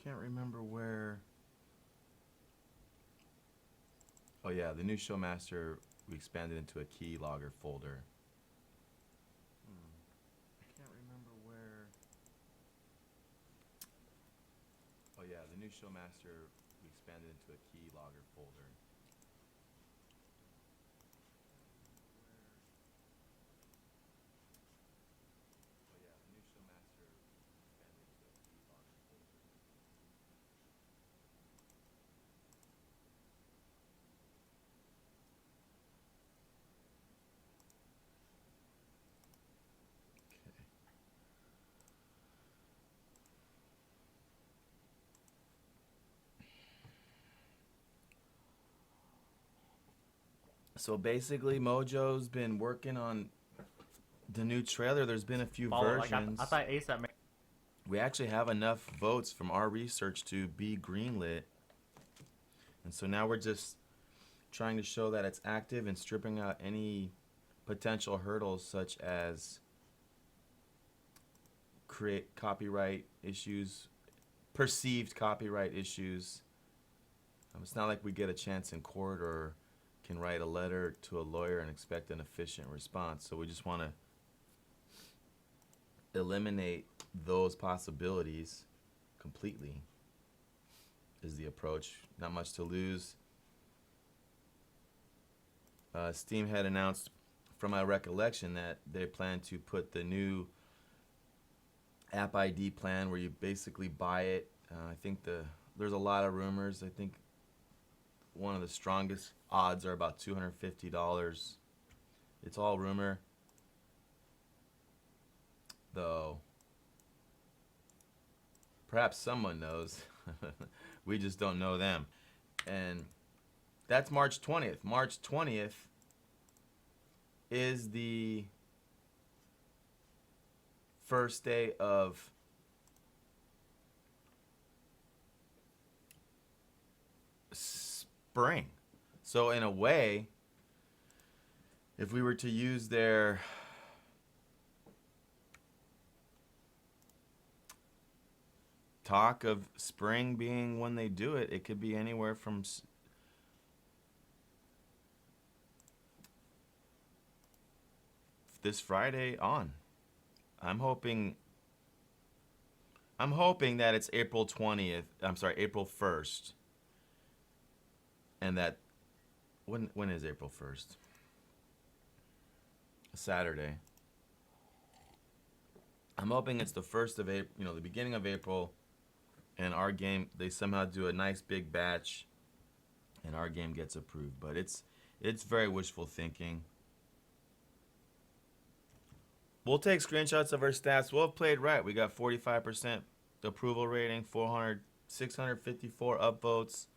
can't remember where. Oh yeah, the new Showmaster we expanded into a keylogger folder. I can't remember where. Oh yeah, the new Showmaster we expanded into a keylogger folder. Oh yeah, the new Showmaster expanded into a keylogger folder. Okay. So basically, Mojo's been working on the new trailer. There's been a few Follow. Like versions. I thought ASAP. We actually have enough votes from our research to be greenlit. And so now we're just trying to show that it's active and stripping out any potential hurdles such as create copyright issues, perceived copyright issues. It's not like we get a chance in court or can write a letter to a lawyer and expect an efficient response. So we just want to eliminate those possibilities completely is the approach. Not much to lose. Steam had announced, from my recollection, that they plan to put the new App ID plan where you basically buy it. I think there's a lot of rumors. I think one of the strongest odds are about $250. It's all rumor, though. Perhaps someone knows. We just don't know them. And that's March 20th. March 20th is the first day of spring. So in a way, if we were to use their talk of spring being when they do it, it could be anywhere from this Friday on. I'm hoping that it's April 20th. I'm sorry, April 1st. And that when is April 1st? Saturday. I'm hoping it's the 1st of April, the beginning of April, and our game, they somehow do a nice big batch and our game gets approved. But it's very wishful thinking. We'll take screenshots of our stats. We'll have played right. We got 45% approval rating, 654 upvotes,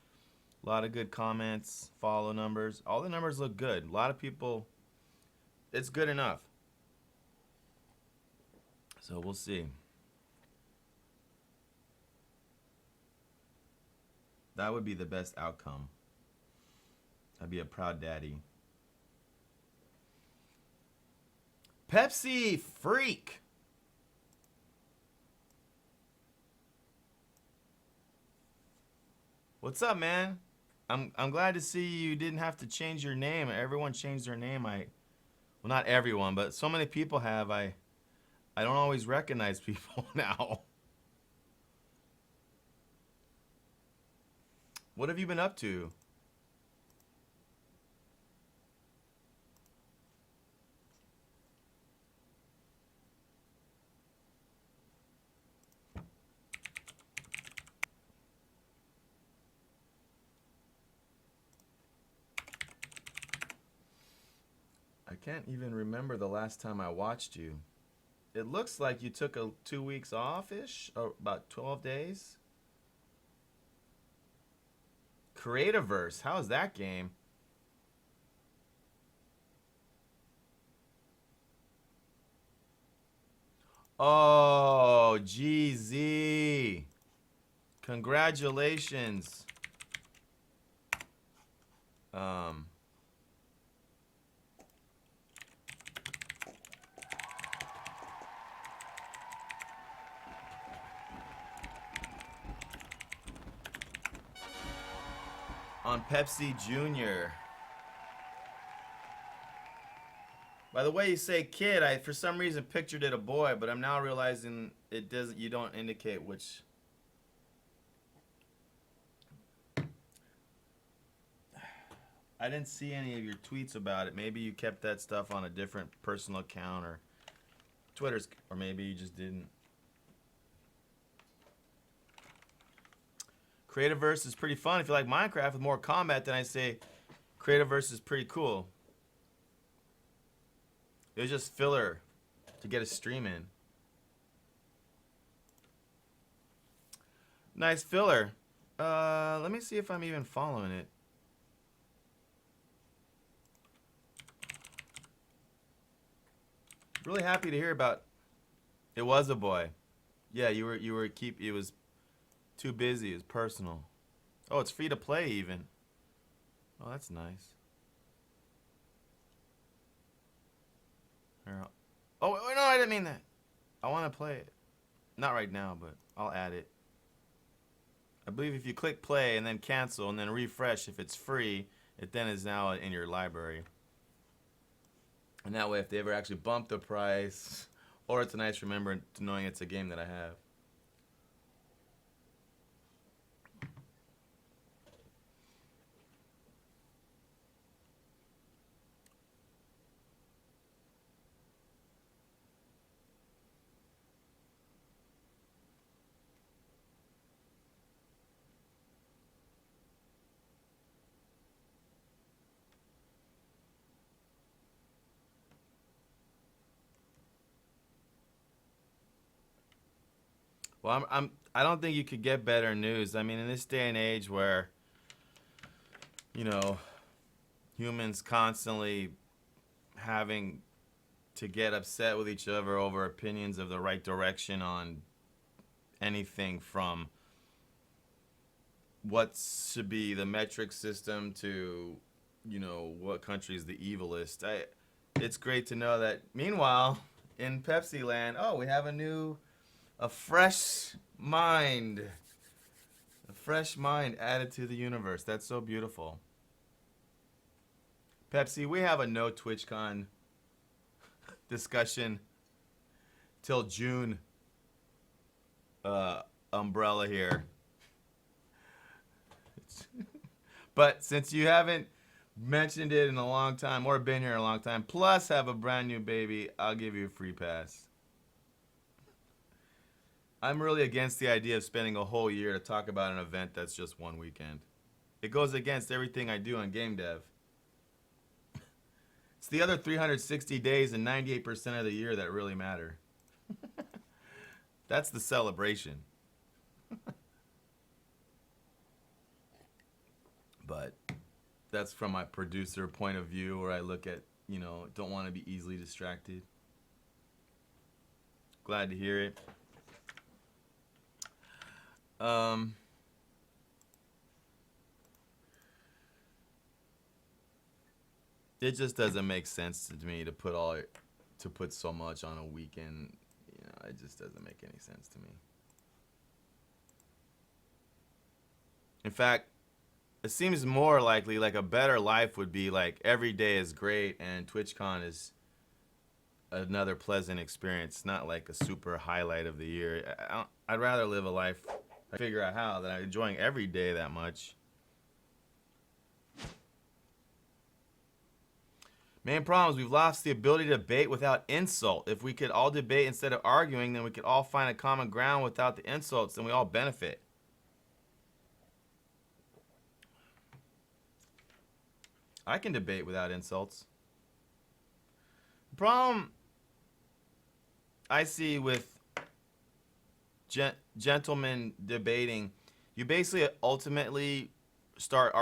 a lot of good comments, follow numbers. All the numbers look good. A lot of people, it's good enough. So we'll see. That would be the best outcome. I'd be a proud daddy. Pepsi freak. What's up, man? I'm glad to see you didn't have to change your name. Everyone changed their name. Well, not everyone, but so many people have. I don't always recognize people now. What have you been up to? I can't even remember the last time I watched you. It looks like you took 2 weeks off-ish, or about 12 days. Creativerse, how's that game? Oh, GZ. Congratulations. on Pepsi Junior. By the way you say kid, I for some reason pictured it a boy, but I'm now realizing it doesn't. You don't indicate which. I didn't see any of your tweets about it. Maybe you kept that stuff on a different personal account or Twitter's, or maybe you just didn't. Creativeverse is pretty fun. If you like Minecraft with more combat, then I say Creativeverse is pretty cool. It was just filler to get a stream in. Nice filler. Let me see if I'm even following it. Really happy to hear about. It was a boy. Yeah, you were it was too busy. It was personal. Oh, it's free to play even. Oh, that's nice. Here, oh, no, I didn't mean that. I want to play it. Not right now, but I'll add it. I believe if you click play and then cancel and then refresh, if it's free, it then is now in your library. And that way, if they ever actually bump the price, or it's a nice remembrance knowing it's a game that I have. Well, I don't think you could get better news. I mean, in this day and age where, you know, humans constantly having to get upset with each other over opinions of the right direction on anything from what should be the metric system to, you know, what country is the evilest. It's great to know that, meanwhile, in Pepsi land, oh, we have a fresh mind added to the universe. That's so beautiful. Pepsi, we have a no TwitchCon discussion till June umbrella here. But since you haven't mentioned it in a long time or been here a long time, plus have a brand new baby, I'll give you a free pass. I'm really against the idea of spending a whole year to talk about an event that's just one weekend. It goes against everything I do on game dev. It's the other 360 days and 98% of the year that really matter. That's the celebration. But that's from my producer point of view, where I look at, you know, don't want to be easily distracted. Glad to hear it. It just doesn't make sense to me to put so much on a weekend. You know, it just doesn't make any sense to me. In fact, it seems more likely like a better life would be like every day is great and TwitchCon is another pleasant experience, not like a super highlight of the year. I'd rather live a life, figure out how, that I'm enjoying every day that much. Main problem is we've lost the ability to debate without insult. If we could all debate instead of arguing, then we could all find a common ground without the insults, and we all benefit. I can debate without insults. The problem I see with gentlemen debating, you basically ultimately start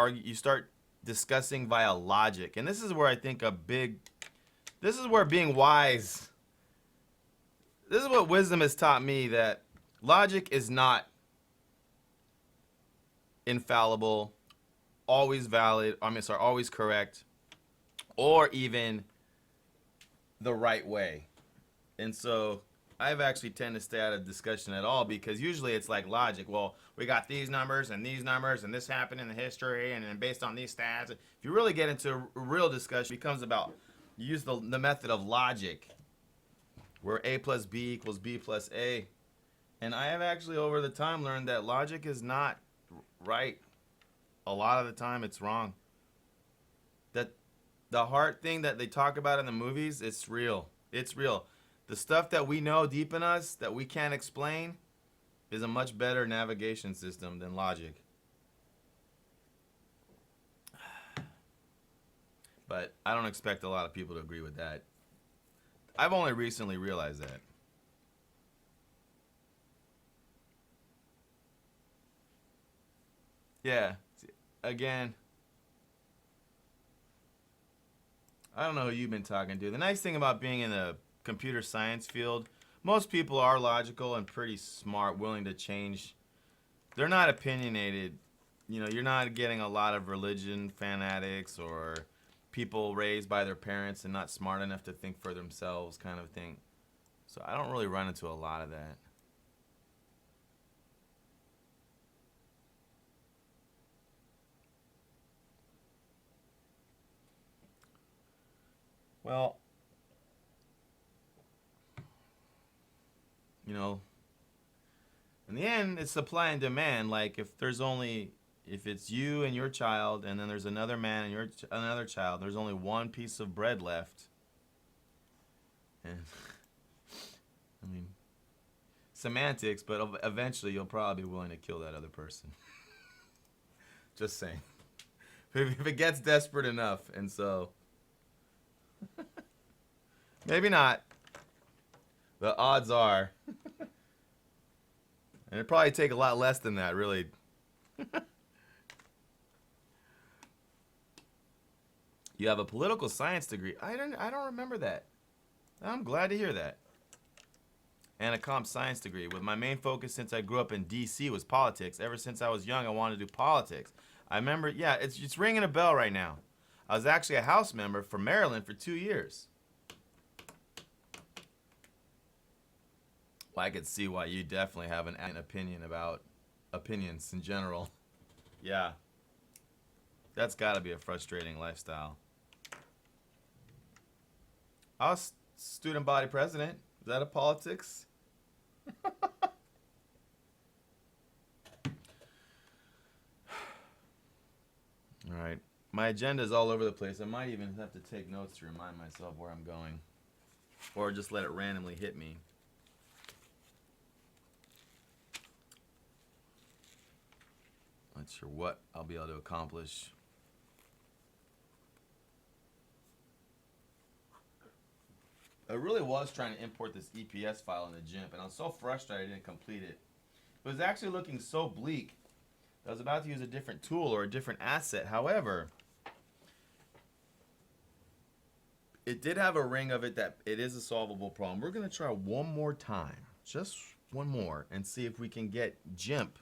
discussing via logic. And this is where I think this is where being wise, this is what wisdom has taught me, that logic is not infallible, always valid, always correct, or even the right way. And so I've actually tend to stay out of discussion at all because usually it's like logic. Well, we got these numbers and this happened in the history and then based on these stats. If you really get into a real discussion, it becomes about you use the method of logic, where A plus B equals B plus A. And I have actually over the time learned that logic is not right. A lot of the time it's wrong. That the hard thing that they talk about in the movies, it's real. It's real. The stuff that we know deep in us that we can't explain is a much better navigation system than logic. But I don't expect a lot of people to agree with that. I've only recently realized that. Yeah. Again, I don't know who you've been talking to. The nice thing about being in the computer science field, most people are logical and pretty smart, willing to change. They're not opinionated. You know, you're not getting a lot of religion fanatics or people raised by their parents and not smart enough to think for themselves kind of thing. So I don't really run into a lot of that. Well, you know, in the end, it's supply and demand. Like if it's you and your child, and then there's another man and another child, there's only one piece of bread left. And I mean, semantics, but eventually you'll probably be willing to kill that other person. Just saying. If it gets desperate enough, and so maybe not. The odds are. And it'd probably take a lot less than that, really. You have a political science degree. I don't remember that. I'm glad to hear that. And a comp science degree. With my main focus since I grew up in DC was politics. Ever since I was young, I wanted to do politics. I remember, yeah, it's ringing a bell right now. I was actually a House member for Maryland for 2 years. Well, I could see why you definitely have an opinion about opinions in general. Yeah. That's got to be a frustrating lifestyle. I was student body president. Is that a politics? All right. My agenda is all over the place. I might even have to take notes to remind myself where I'm going. Or just let it randomly hit me. Not sure what I'll be able to accomplish. I really was trying to import this EPS file in the GIMP, and I was so frustrated I didn't complete it. It was actually looking so bleak. I was about to use a different tool or a different asset. However, it did have a ring of it that it is a solvable problem. We're going to try one more time, just one more, and see if we can get GIMP,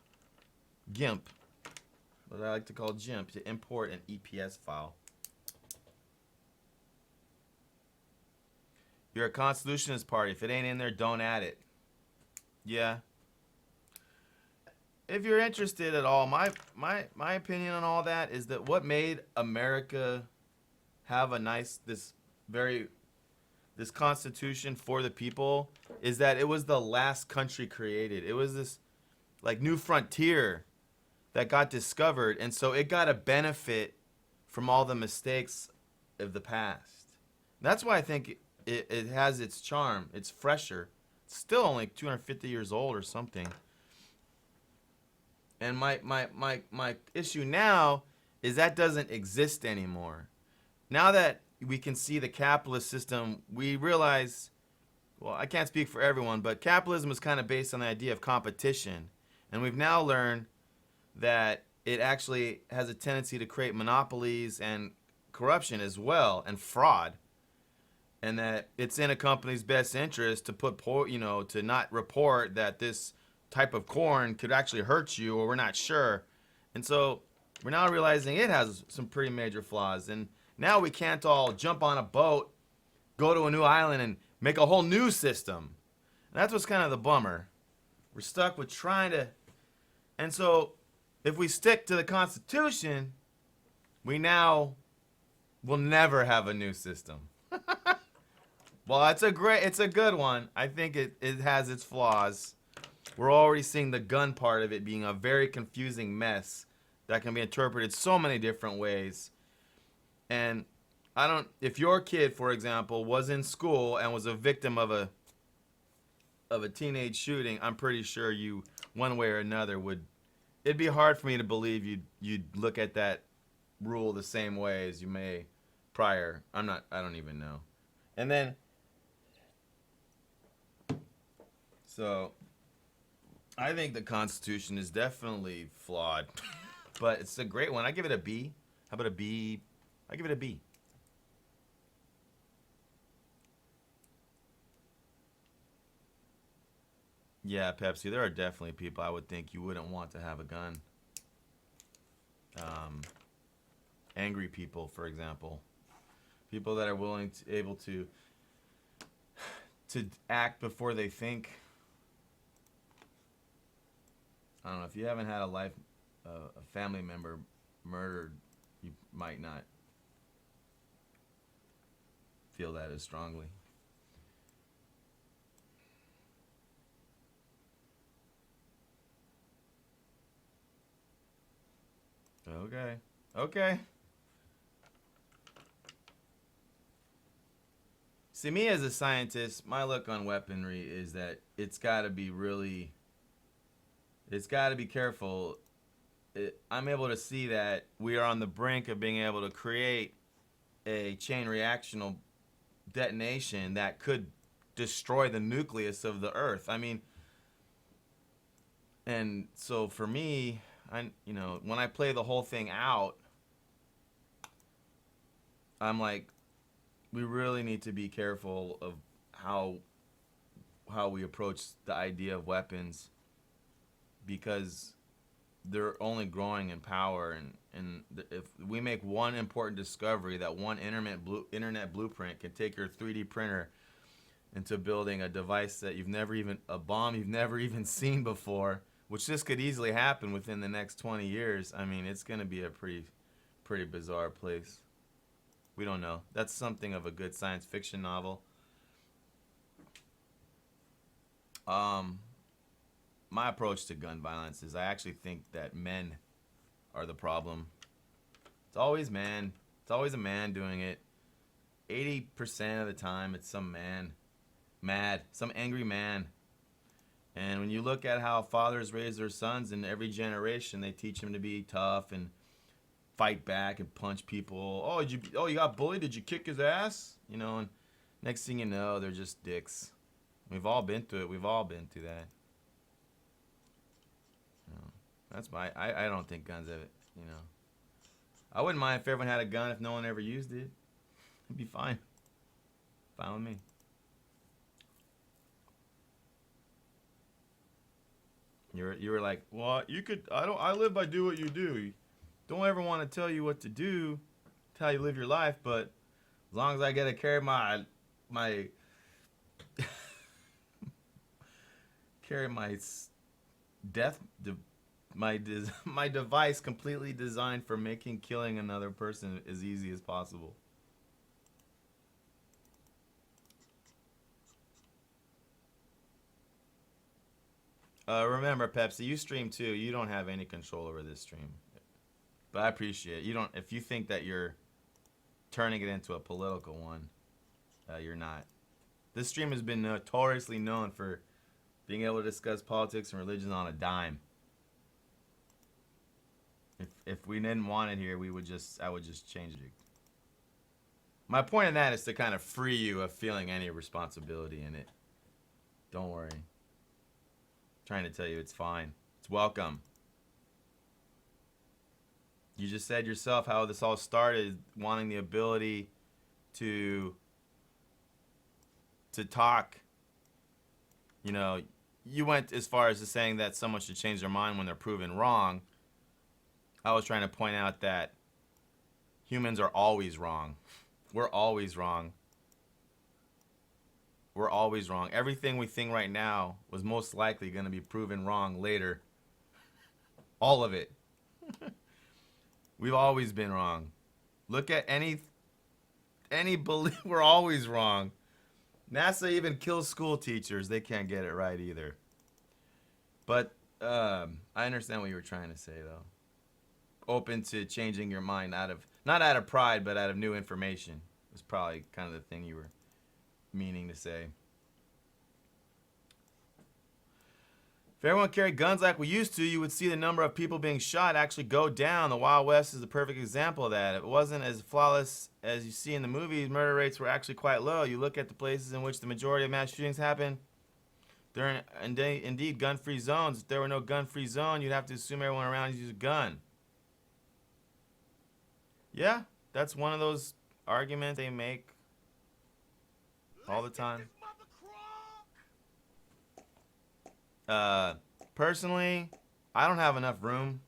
what I like to call GIMP, to import an EPS file. You're a Constitutionist party. If it ain't in there, don't add it. Yeah. If you're interested at all, my opinion on all that is that what made America have this Constitution for the people is that it was the last country created. It was this like new frontier that got discovered, and so it got a benefit from all the mistakes of the past. That's why I think it has its charm. It's fresher. It's still only 250 years old or something. And my issue now is that doesn't exist anymore. Now that we can see the capitalist system, we realize, well, I can't speak for everyone, but capitalism is kind of based on the idea of competition. And we've now learned that it actually has a tendency to create monopolies and corruption as well, and fraud. And that it's in a company's best interest to to not report that this type of corn could actually hurt you, or we're not sure. And so we're now realizing it has some pretty major flaws. And now we can't all jump on a boat, go to a new island, and make a whole new system. And that's what's kind of the bummer. We're stuck with trying to. And so, if we stick to the Constitution, we now will never have a new system. Well, it's a good one. I think it has its flaws. We're already seeing the gun part of it being a very confusing mess that can be interpreted so many different ways. And if your kid, for example, was in school and was a victim of a teenage shooting, I'm pretty sure you, one way or another, it'd be hard for me to believe you'd look at that rule the same way as you may prior. I don't even know. And then, so, I think the Constitution is definitely flawed, but it's a great one. I give it a B. How about a B? I give it a B. Yeah, Pepsi, there are definitely people I would think you wouldn't want to have a gun. Angry people, for example. People that are able to act before they think. I don't know, if you haven't had a family member murdered, you might not feel that as strongly. Okay. Okay. See, me as a scientist, my look on weaponry is that it's got to be careful. I'm able to see that we are on the brink of being able to create a chain reactional detonation that could destroy the nucleus of the Earth. I mean, and so for me, when I play the whole thing out, I'm like, we really need to be careful of how we approach the idea of weapons, because they're only growing in power, and if we make one important discovery, that one internet blueprint can take your 3D printer into building a device that a bomb you've never even seen before, which this could easily happen within the next 20 years. I mean, it's going to be a pretty bizarre place. We don't know. That's something of a good science fiction novel. My approach to gun violence is I actually think that men are the problem. It's always man. It's always a man doing it. 80% of the time, it's some man. Some angry man. And when you look at how fathers raise their sons in every generation, they teach them to be tough and fight back and punch people. Oh, you got bullied? Did you kick his ass? And next thing you know, they're just dicks. We've all been through it. We've all been through that. I don't think guns have it, I wouldn't mind if everyone had a gun if no one ever used it. It'd be fine. Fine with me. You were like, well, you could. I live by do what you do. Don't ever want to tell you what to do, tell how you live your life. But as long as I get to carry my death, my device completely designed for killing another person as easy as possible. Remember, Pepsi, you stream too. You don't have any control over this stream. But I appreciate it. If you think that you're turning it into a political one, you're not. This stream has been notoriously known for being able to discuss politics and religion on a dime. If we didn't want it here, I would just change it. My point in that is to kind of free you of feeling any responsibility in it. Don't worry. Trying to tell you it's fine. It's welcome. You just said yourself how this all started, wanting the ability to talk. You went as far as to saying that someone should change their mind when they're proven wrong. I was trying to point out that humans are always wrong. We're always wrong. we're always wrong. Everything we think right now was most likely going to be proven wrong later. All of it. We've always been wrong. Look at any belief. We're always wrong. NASA even kills school teachers. They can't get it right either. But I understand what you were trying to say, though. Open to changing your mind not out of pride, but out of new information. Was probably kind of the thing you were meaning to say. If everyone carried guns like we used to, you would see the number of people being shot actually go down. The Wild West is the perfect example of that. If it wasn't as flawless as you see in the movies, murder rates were actually quite low. You look at the places in which the majority of mass shootings happen, they're indeed gun-free zones. If there were no gun-free zone, you'd have to assume everyone around you used a gun. Yeah, that's one of those arguments they make all the time. Personally, I don't have enough room.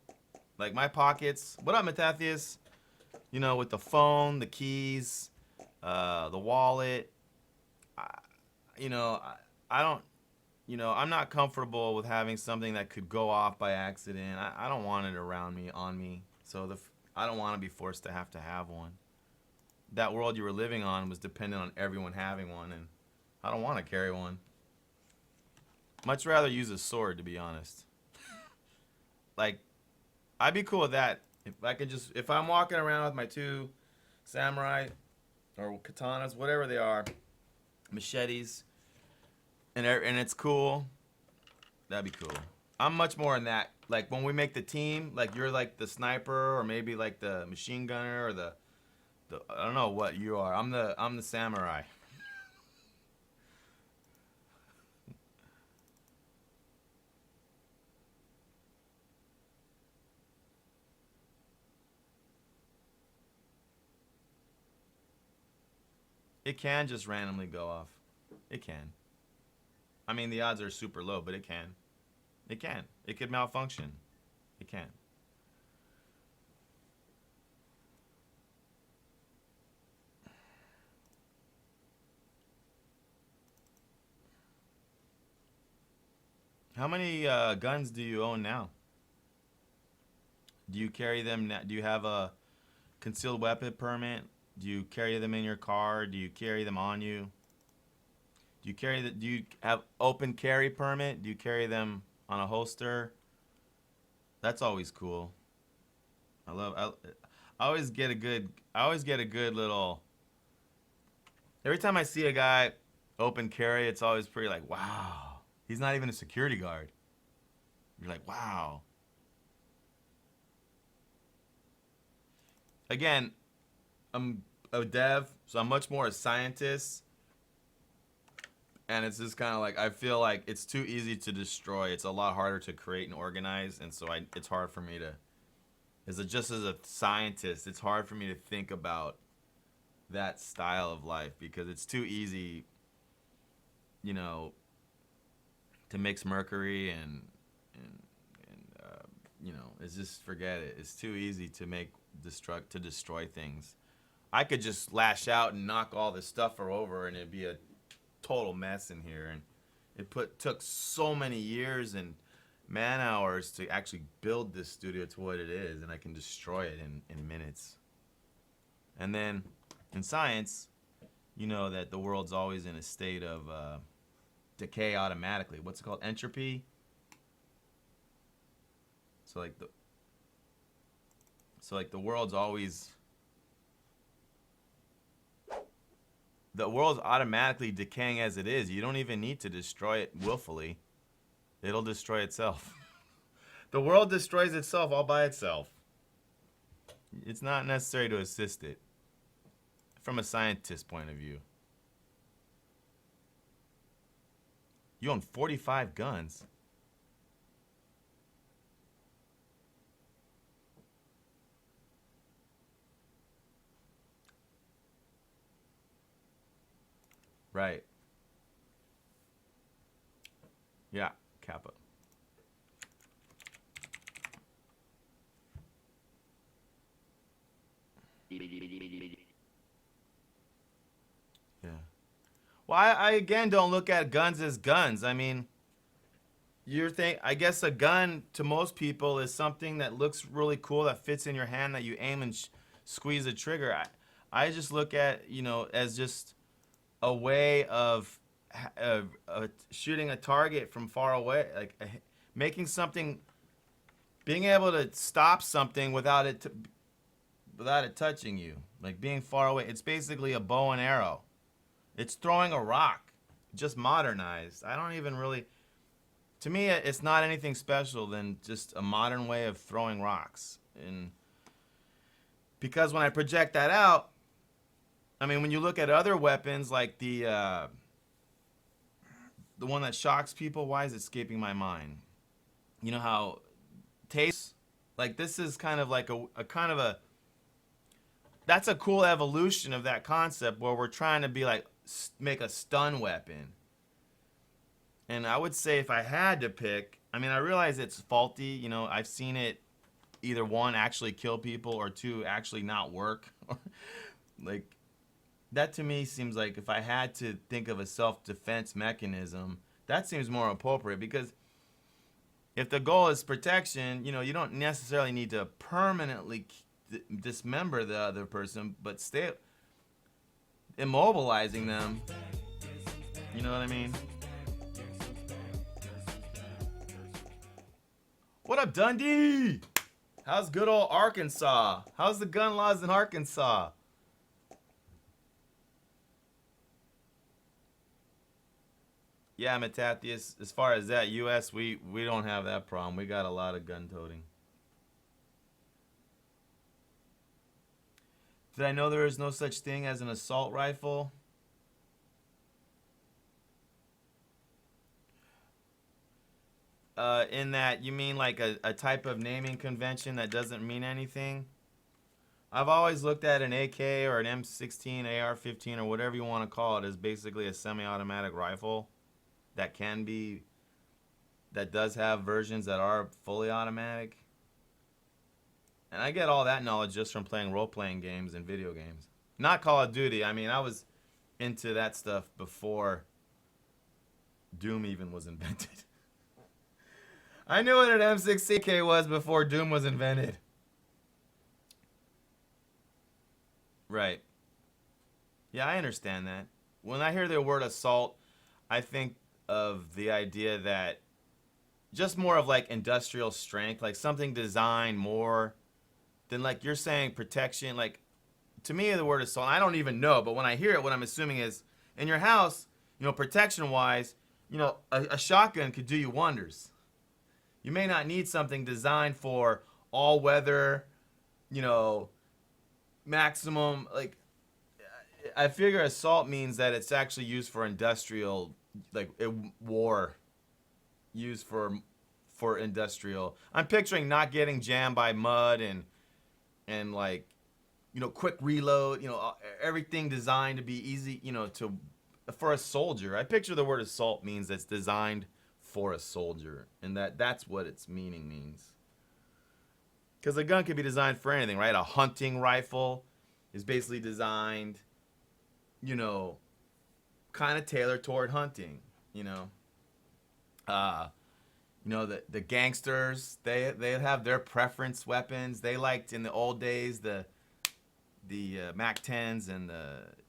Like my pockets. What up, Matathias? You know, with the phone, the keys, the wallet. I don't. I'm not comfortable with having something that could go off by accident. I don't want it around me, on me. So I don't want to be forced to have one. That world you were living on was dependent on everyone having one, and I don't want to carry one. Much rather use a sword, to be honest. Like, I'd be cool with that. If I'm walking around with my 2 samurai or katanas, whatever they are, machetes, and it's cool, that'd be cool. I'm much more in that. Like when we make the team, like you're like the sniper or maybe like the machine gunner or the I don't know what you are. I'm the samurai. It can just randomly go off. It can. I mean, the odds are super low, but it can. It can. It could malfunction. It can. How many guns do you own now? Do you carry them now? Do you have a concealed weapon permit? Do you carry them in your car? Do you carry them on you? Do you have open carry permit? Do you carry them on a holster? That's always cool. I always get a good little. Every time I see a guy open carry, it's always pretty like, wow. He's not even a security guard. You're like, wow. Again, I'm a dev, so I'm much more a scientist. And it's just kind of like, I feel like it's too easy to destroy. It's a lot harder to create and organize. And so it's hard for me to, just as a scientist, it's hard for me to think about that style of life because it's too easy, to mix mercury and it's just, forget it. It's too easy to destroy things. I could just lash out and knock all this stuff over and it'd be a total mess in here. And it took so many years and man hours to actually build this studio to what it is, and I can destroy it in minutes. And then in science, you know that the world's always in a state of decay automatically. What's it called? Entropy. So the world's always, the world's automatically decaying as it is. You don't even need to destroy it willfully. It'll destroy itself. The world destroys itself all by itself. It's not necessary to assist it from a scientist's point of view. You own 45 guns. Right. Yeah, Kappa. Yeah. Well, I again don't look at guns as guns. I mean, I guess a gun to most people is something that looks really cool, that fits in your hand, that you aim and squeeze the trigger. I just look at, as just a way of shooting a target from far away, like making something, being able to stop something without it touching you, like being far away. It's basically a bow and arrow. It's throwing a rock, just modernized. I don't even really, to me, it's not anything special than just a modern way of throwing rocks. And because when I project that out, I mean, when you look at other weapons like the one that shocks people, why is it escaping my mind? You know how taste, like this is kind of like that's a cool evolution of that concept where we're trying to be like, make a stun weapon. And I would say if I had to pick, I mean, I realize it's faulty. I've seen it either one, actually kill people, or two, actually not work. Like, that to me seems like if I had to think of a self-defense mechanism, that seems more appropriate, because if the goal is protection, you don't necessarily need to permanently dismember the other person, but stay immobilizing them. You know what I mean? What up, Dundee? How's good old Arkansas? How's the gun laws in Arkansas? Yeah, Matathias, as far as that, U.S., we don't have that problem. We got a lot of gun toting. Did I know there is no such thing as an assault rifle? In that, you mean like a type of naming convention that doesn't mean anything? I've always looked at an AK or an M16, AR-15, or whatever you want to call it as basically a semi-automatic rifle that does have versions that are fully automatic. And I get all that knowledge just from playing role-playing games and video games. Not Call of Duty. I mean, I was into that stuff before Doom even was invented. I knew what an M16K was before Doom was invented. Right. Yeah, I understand that. When I hear the word assault, I think of the idea that just more of like industrial strength, like something designed more than, like you're saying, protection. Like, to me, the word assault, I don't even know, but when I hear it, what I'm assuming is in your house, protection wise, a shotgun could do you wonders. You may not need something designed for all weather, maximum, like, I figure assault means that it's actually used for industrial, like war, used for industrial. I'm picturing not getting jammed by mud and like, quick reload, everything designed to be easy, for a soldier. I picture the word assault means it's designed for a soldier, and that's what its meaning means. Because a gun can be designed for anything, right? A hunting rifle is basically designed, kind of tailored toward hunting, the gangsters, they have their preference weapons. They liked in the old days the MAC-10s and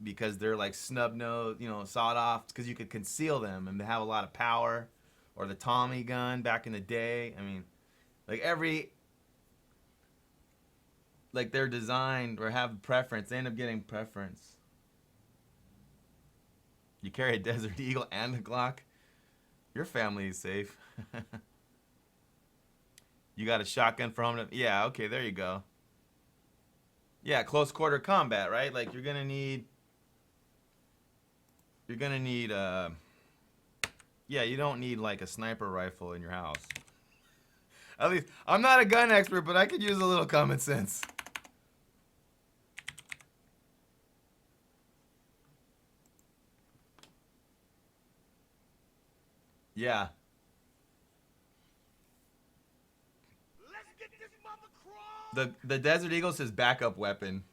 because they're like snub nose, sawed off, because you could conceal them and they have a lot of power. Or the Tommy gun back in the day. I mean, like they're designed or have preference. They end up getting preference. You carry a Desert Eagle and a Glock, your family is safe. You got a shotgun from them. Yeah, okay, there you go. Yeah, close quarter combat, right? Like you're gonna need yeah, you don't need like a sniper rifle in your house. At least, I'm not a gun expert, but I could use a little common sense. Yeah. Let's get this mother crawl. The Desert Eagle's his backup weapon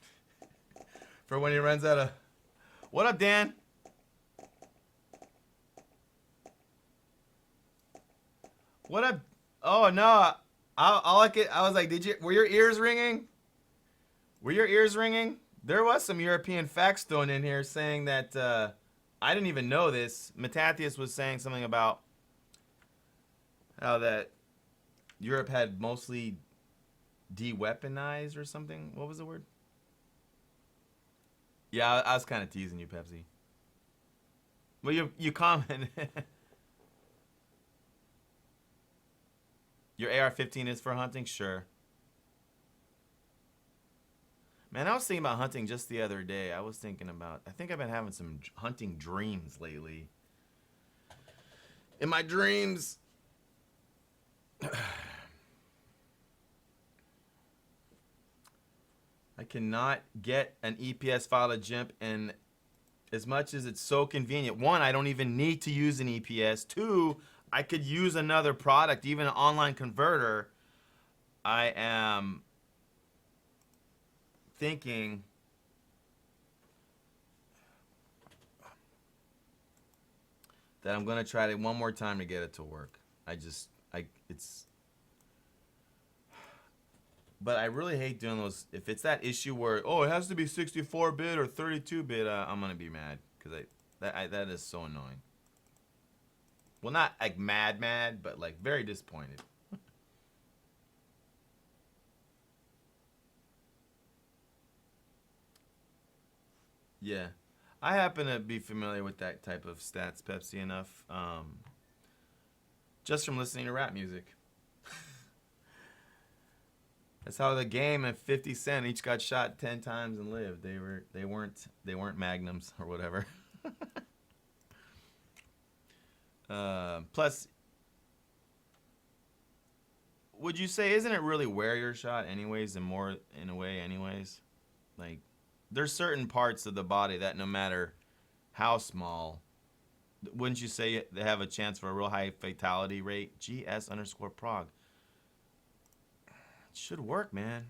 for when he runs out of. What up, Dan? What up? Oh no! I was like, were your ears ringing? Were your ears ringing? There was some European facts thrown in here saying that I didn't even know this. Matathias was saying something about how that Europe had mostly de-weaponized or something. What was the word? Yeah, I was kind of teasing you, Pepsi. Well, you commented. Your AR-15 is for hunting? Sure. Man, I was thinking about hunting just the other day. I think I've been having some hunting dreams lately. In my dreams, I cannot get an EPS file to GIMP, and as much as it's so convenient, one, I don't even need to use an EPS. Two, I could use another product, even an online converter. I am thinking that I'm gonna try it one more time to get it to work. But I really hate doing those. If it's that issue where, oh, it has to be 64-bit or 32-bit, I'm gonna be mad because that is so annoying. Well, not like mad, but like very disappointed. Yeah, I happen to be familiar with that type of stats, Pepsi, enough, just from listening to rap music. That's how the Game and 50 Cent each got shot 10 times and lived. They weren't magnums or whatever. Plus, would you say, isn't it really where you're shot anyways, and more in a way anyways? Like, there's certain parts of the body that no matter how small, wouldn't you say they have a chance for a real high fatality rate? GS_prog. It should work, man.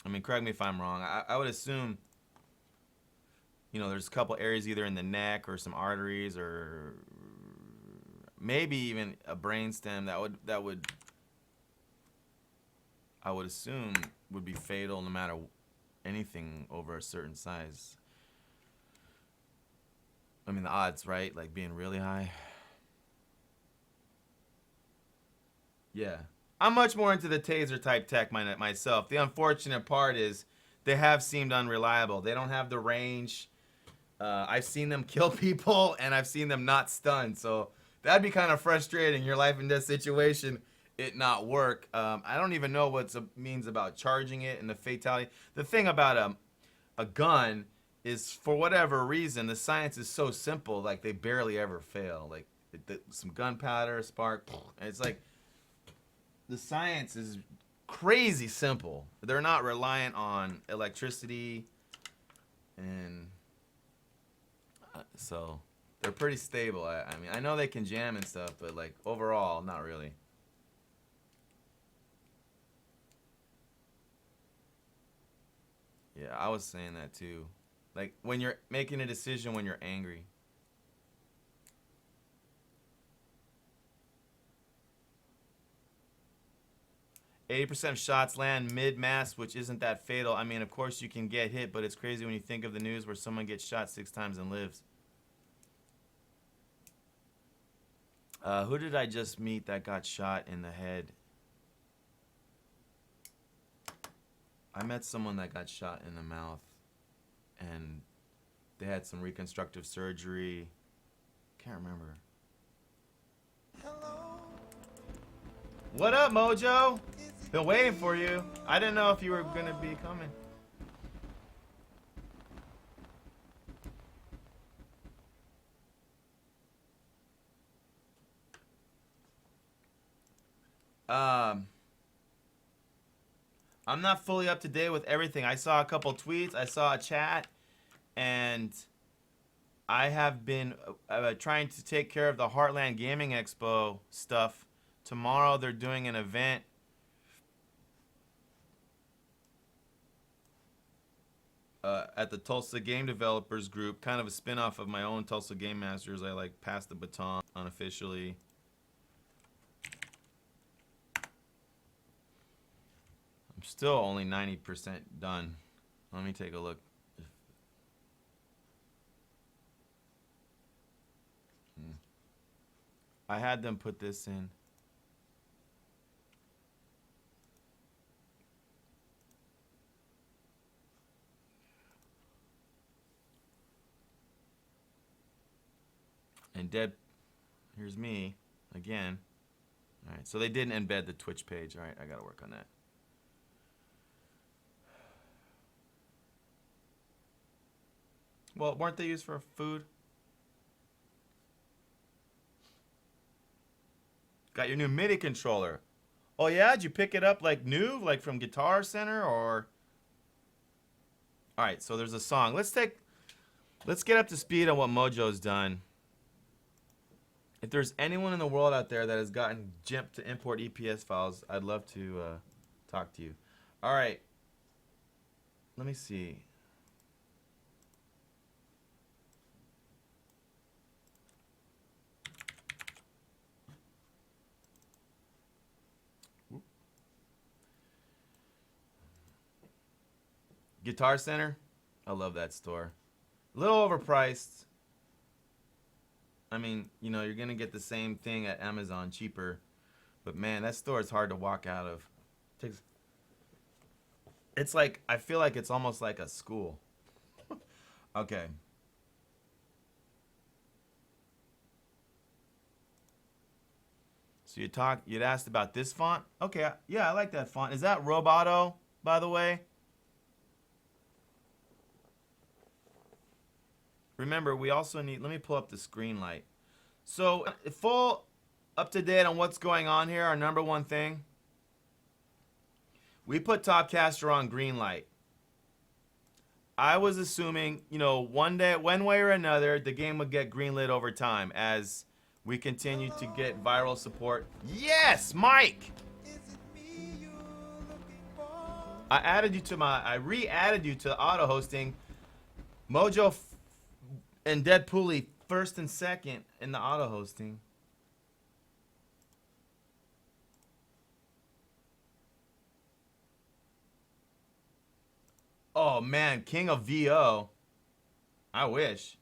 I mean, correct me if I'm wrong. I would assume, you know, there's a couple areas either in the neck or some arteries or maybe even a brainstem that would I would assume would be fatal no matter anything over a certain size. I mean, the odds, right? Like being really high. Yeah. I'm much more into the taser type tech myself. The unfortunate part is they have seemed unreliable. They don't have the range. I've seen them kill people and I've seen them not stun. So that'd be kind of frustrating. Your life and death situation, it not work. I don't even know what it means about charging it and the fatality. The thing about a gun is, for whatever reason, the science is so simple. Like they barely ever fail. Like some gunpowder, spark, and it's like the science is crazy simple. They're not reliant on electricity, and so they're pretty stable. I mean, I know they can jam and stuff, but like overall, not really. Yeah, I was saying that too. Like when you're making a decision when you're angry. 80% of shots land mid-mass, which isn't that fatal. I mean, of course you can get hit, but it's crazy when you think of the news where someone gets shot 6 times and lives. Who did I just meet that got shot in the head? I met someone that got shot in the mouth, and they had some reconstructive surgery. Can't remember. Hello. What up, Mojo? Been waiting for you. I didn't know if you were gonna be coming. I'm not fully up to date with everything. I saw a couple tweets, I saw a chat, and I have been trying to take care of the Heartland Gaming Expo stuff. Tomorrow they're doing an event. at the Tulsa Game Developers Group, kind of a spin-off of my own Tulsa Game Masters. I like passed the baton unofficially. I'm still only 90% done. Let me take a look. I had them put this in. And here's me again. All right, so they didn't embed the Twitch page. All right, I got to work on that. Well, weren't they used for food? Got your new MIDI controller. Oh yeah, did you pick it up like new, like from Guitar Center, or? All right, so there's a song. Let's get up to speed on what Mojo's done. If there's anyone in the world out there that has gotten GIMP to import EPS files, I'd love to talk to you. All right, let me see. Guitar Center, I love that store. A little overpriced. I mean, you know, you're gonna get the same thing at Amazon cheaper, but man, that store is hard to walk out of. It's like, I feel like it's almost like a school. Okay. So you'd asked about this font. Okay, yeah, I like that font. Is that Roboto, by the way? Remember, we also need, let me pull up the Greenlight. So, full up to date on what's going on here, our number one thing. We put Topcaster on Greenlight. I was assuming, you know, one way or another, the game would get greenlit over time as we continue to get viral support. Yes, Mike! I re-added you to auto hosting. Mojo and Deadpoolly first and second in the auto hosting. Oh man, King of VO. I wish.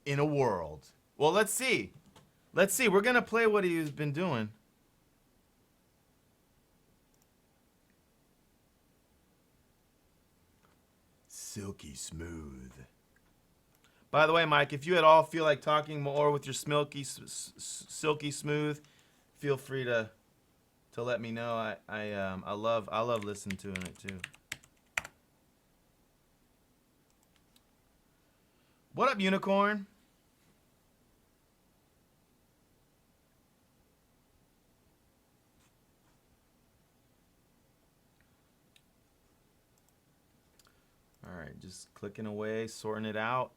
In a world. Well, let's see. Let's see. We're gonna play what he's been doing. Silky smooth. By the way, Mike, if you at all feel like talking more with your silky smooth, feel free to let me know. I love listening to it too. What up, Unicorn? All right, just clicking away, sorting it out.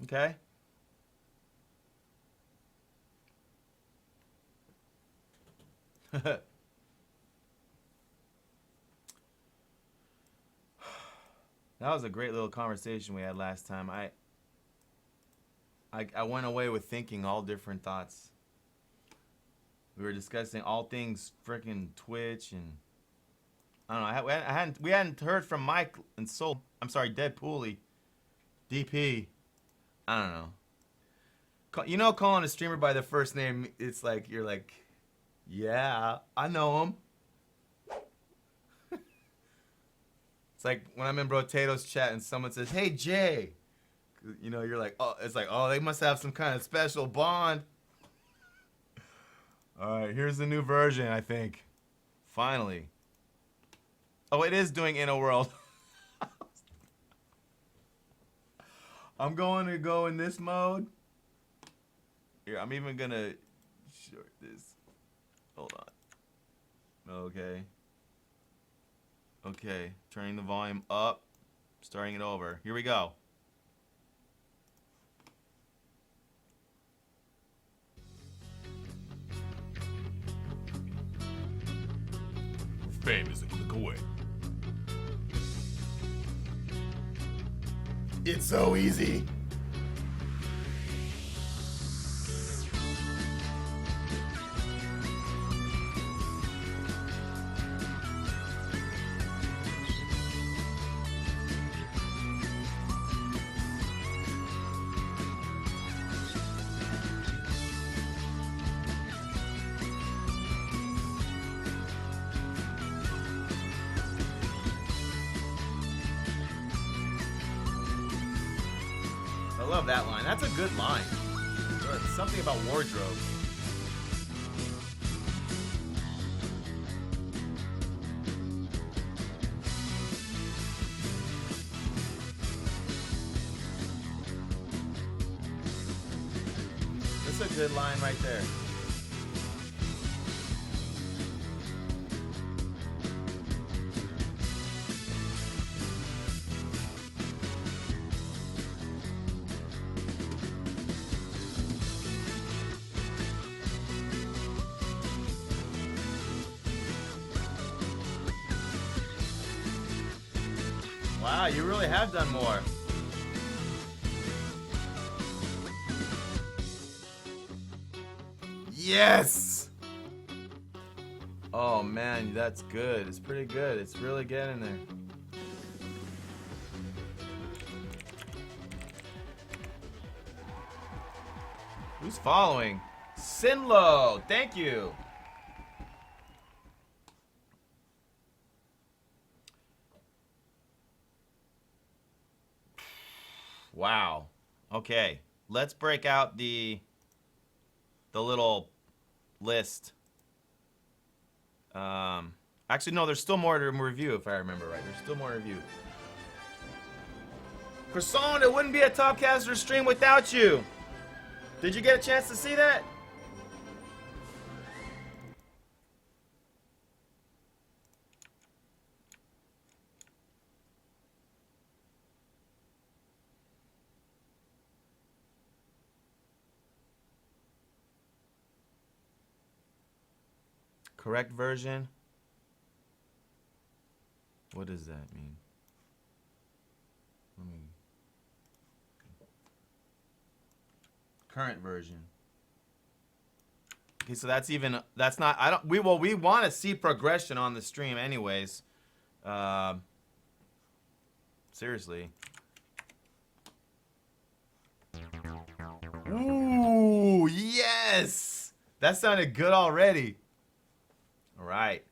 Okay. That was a great little conversation we had last time. I went away with thinking all different thoughts. We were discussing all things freaking Twitch, and I don't know. We hadn't heard from Mike and Soul. I'm sorry, Deadpoolly, DP. I don't know. You know, calling a streamer by their first name, it's like you're like, yeah, I know him. It's like when I'm in Brotato's chat and someone says, "Hey Jay," you know, you're like, oh, it's like, oh, they must have some kind of special bond. All right, here's the new version, I think. Finally. Oh, it is doing Inner World. I'm going to go in this mode. Here, I'm even going to short this. Hold on. Okay. Okay, turning the volume up, starting it over. Here we go. fame is a click away. It's so easy. I love that line. That's a good line. Something about wardrobe. That's a good line right there. Wow, you really have done more. Yes! Oh man, that's good. It's pretty good. It's really getting there. Who's following? Sinlo, thank you. Wow. Okay. Let's break out the little list. Actually, no, there's still more to review if I remember right. There's still more to review. Croissant, it wouldn't be a Topcaster stream without you. Did you get a chance to see that? Correct version. What does that mean? Let me. Current version. Okay, so that's not. I don't. We want to see progression on the stream, anyways. Seriously. Ooh, yes. That sounded good already. All right.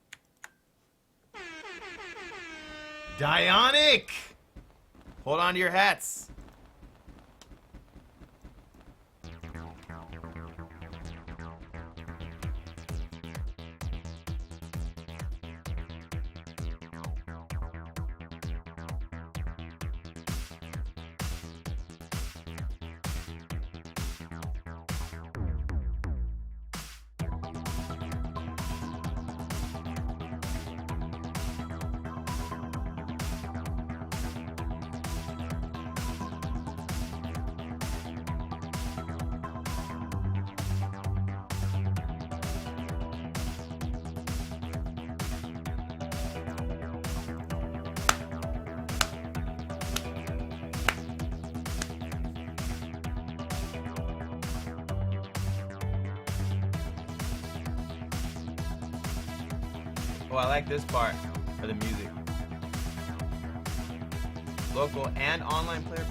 Dionic! Hold on to your hats. Oh, I like this part for the music. Local and online player.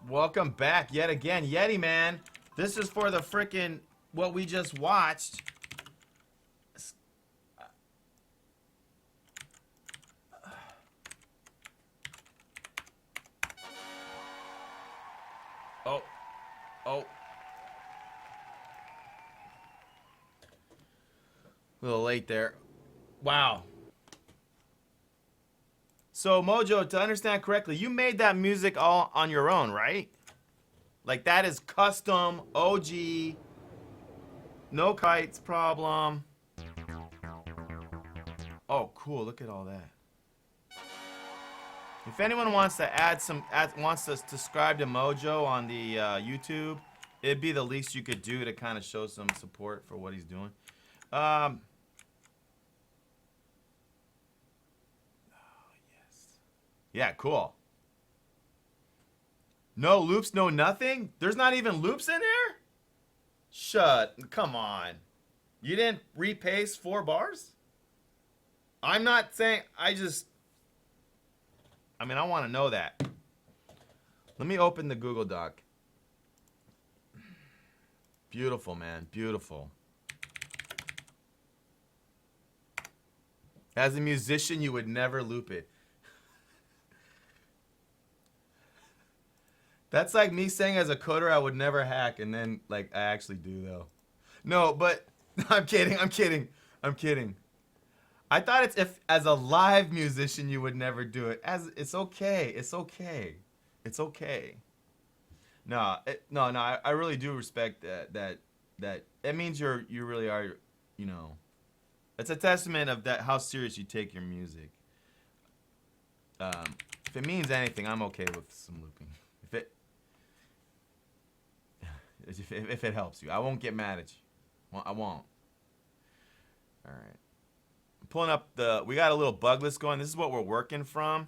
Welcome back yet again, Yeti man. This is for the frickin' what we just watched. Oh. Oh. A little late there. Wow. So, Mojo, to understand correctly, you made that music all on your own, right? Like, that is custom, OG, no kites problem. Oh, cool. Look at all that. If anyone wants to wants to subscribe to Mojo on the YouTube, it'd be the least you could do to kind of show some support for what he's doing. Oh, yes. Yeah, cool. No loops, no nothing? There's not even loops in there? Come on. You didn't repaste 4 bars? I'm not saying, I mean, I want to know that. Let me open the Google Doc. Beautiful, man. Beautiful. As a musician, you would never loop it. That's like me saying as a coder I would never hack, and then, like, I actually do, though. No, but I'm kidding. I'm kidding. I'm kidding. I thought it's if as a live musician you would never do it. It's okay. It's okay. It's okay. No, I really do respect that it means you really are, you know. It's a testament of that how serious you take your music. If it means anything, I'm okay with some looping. If it helps you, I won't get mad at you. Well, I won't. All right. Pulling up we got a little bug list going. This is what we're working from.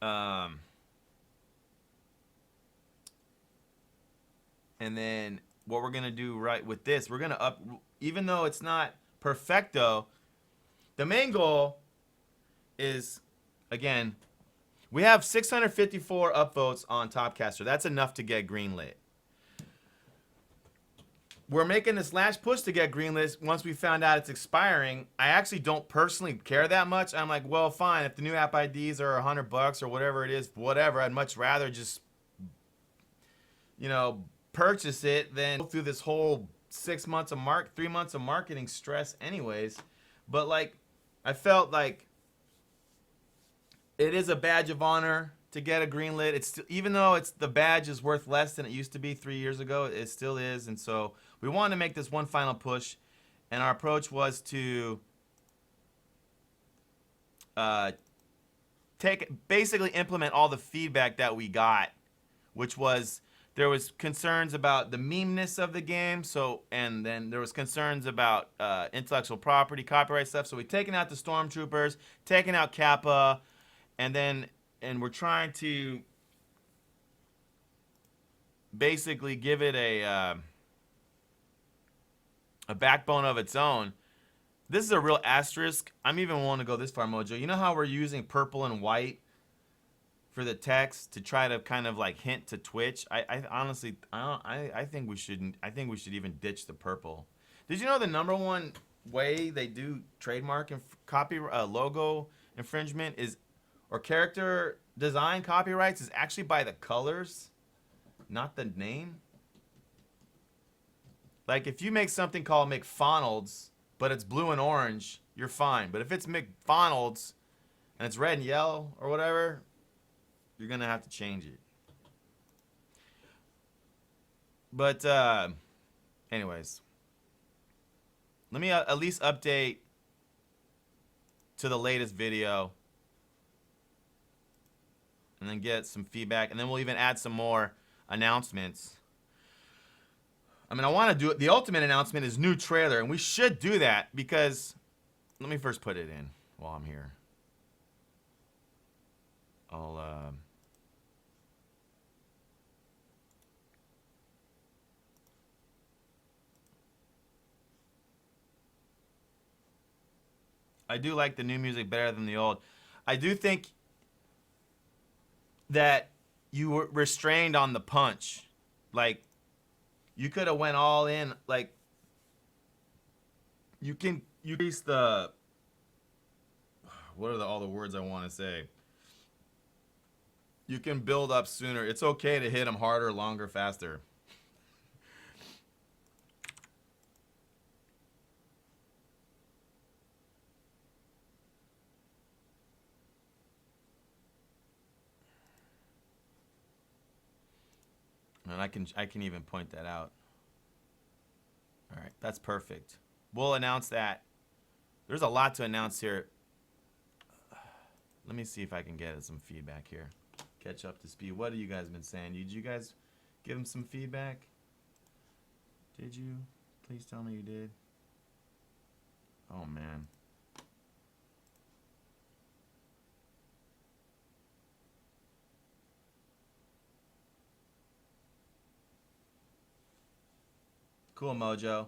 And then what we're gonna do right with this, we're gonna even though it's not perfecto, the main goal is, again, we have 654 upvotes on Topcaster. That's enough to get greenlit. We're making this last push to get greenlit once we found out it's expiring. I actually don't personally care that much. I'm like, well, fine. If the new app IDs are $100 or whatever it is, whatever, I'd much rather just, you know, purchase it than go through this whole 3 months of marketing stress anyways. But, like, I felt like it is a badge of honor to get a greenlit. It's still, even though the badge is worth less than it used to be 3 years ago, it still is. And so we wanted to make this one final push, and our approach was to basically implement all the feedback that we got, which was there was concerns about the memeness of the game, and then there was concerns about intellectual property, copyright stuff. So we've taken out the stormtroopers, taken out Kappa, and we're trying to basically give it a backbone of its own. This is a real asterisk. I'm even willing to go this far, Mojo. You know how we're using purple and white for the text to try to kind of like hint to Twitch? I honestly, I think we shouldn't. I think we should even ditch the purple. Did you know the #1 way they do trademark and logo infringement is, or character design copyrights, is actually by the colors, not the name? Like, if you make something called McFonald's, but it's blue and orange, you're fine. But if it's McFonald's and it's red and yellow or whatever, you're gonna have to change it. But anyways, let me at least update to the latest video, and then get some feedback, and then we'll even add some more announcements. I mean, I want to do it. The ultimate announcement is new trailer, and we should do that because, let me first put it in while I'm here. I do like the new music better than the old. I do think that you were restrained on the punch. Like, you could have went all in. Like, you increase the, what are all the words I want to say? You can build up sooner. It's okay to hit them harder, longer, faster. And I can even point that out. All right, that's perfect. We'll announce that. There's a lot to announce here. Let me see if I can get some feedback here. Catch up to speed. What have you guys been saying? Did you guys give him some feedback? Did you? Please tell me you did. Oh, man. Cool, Mojo.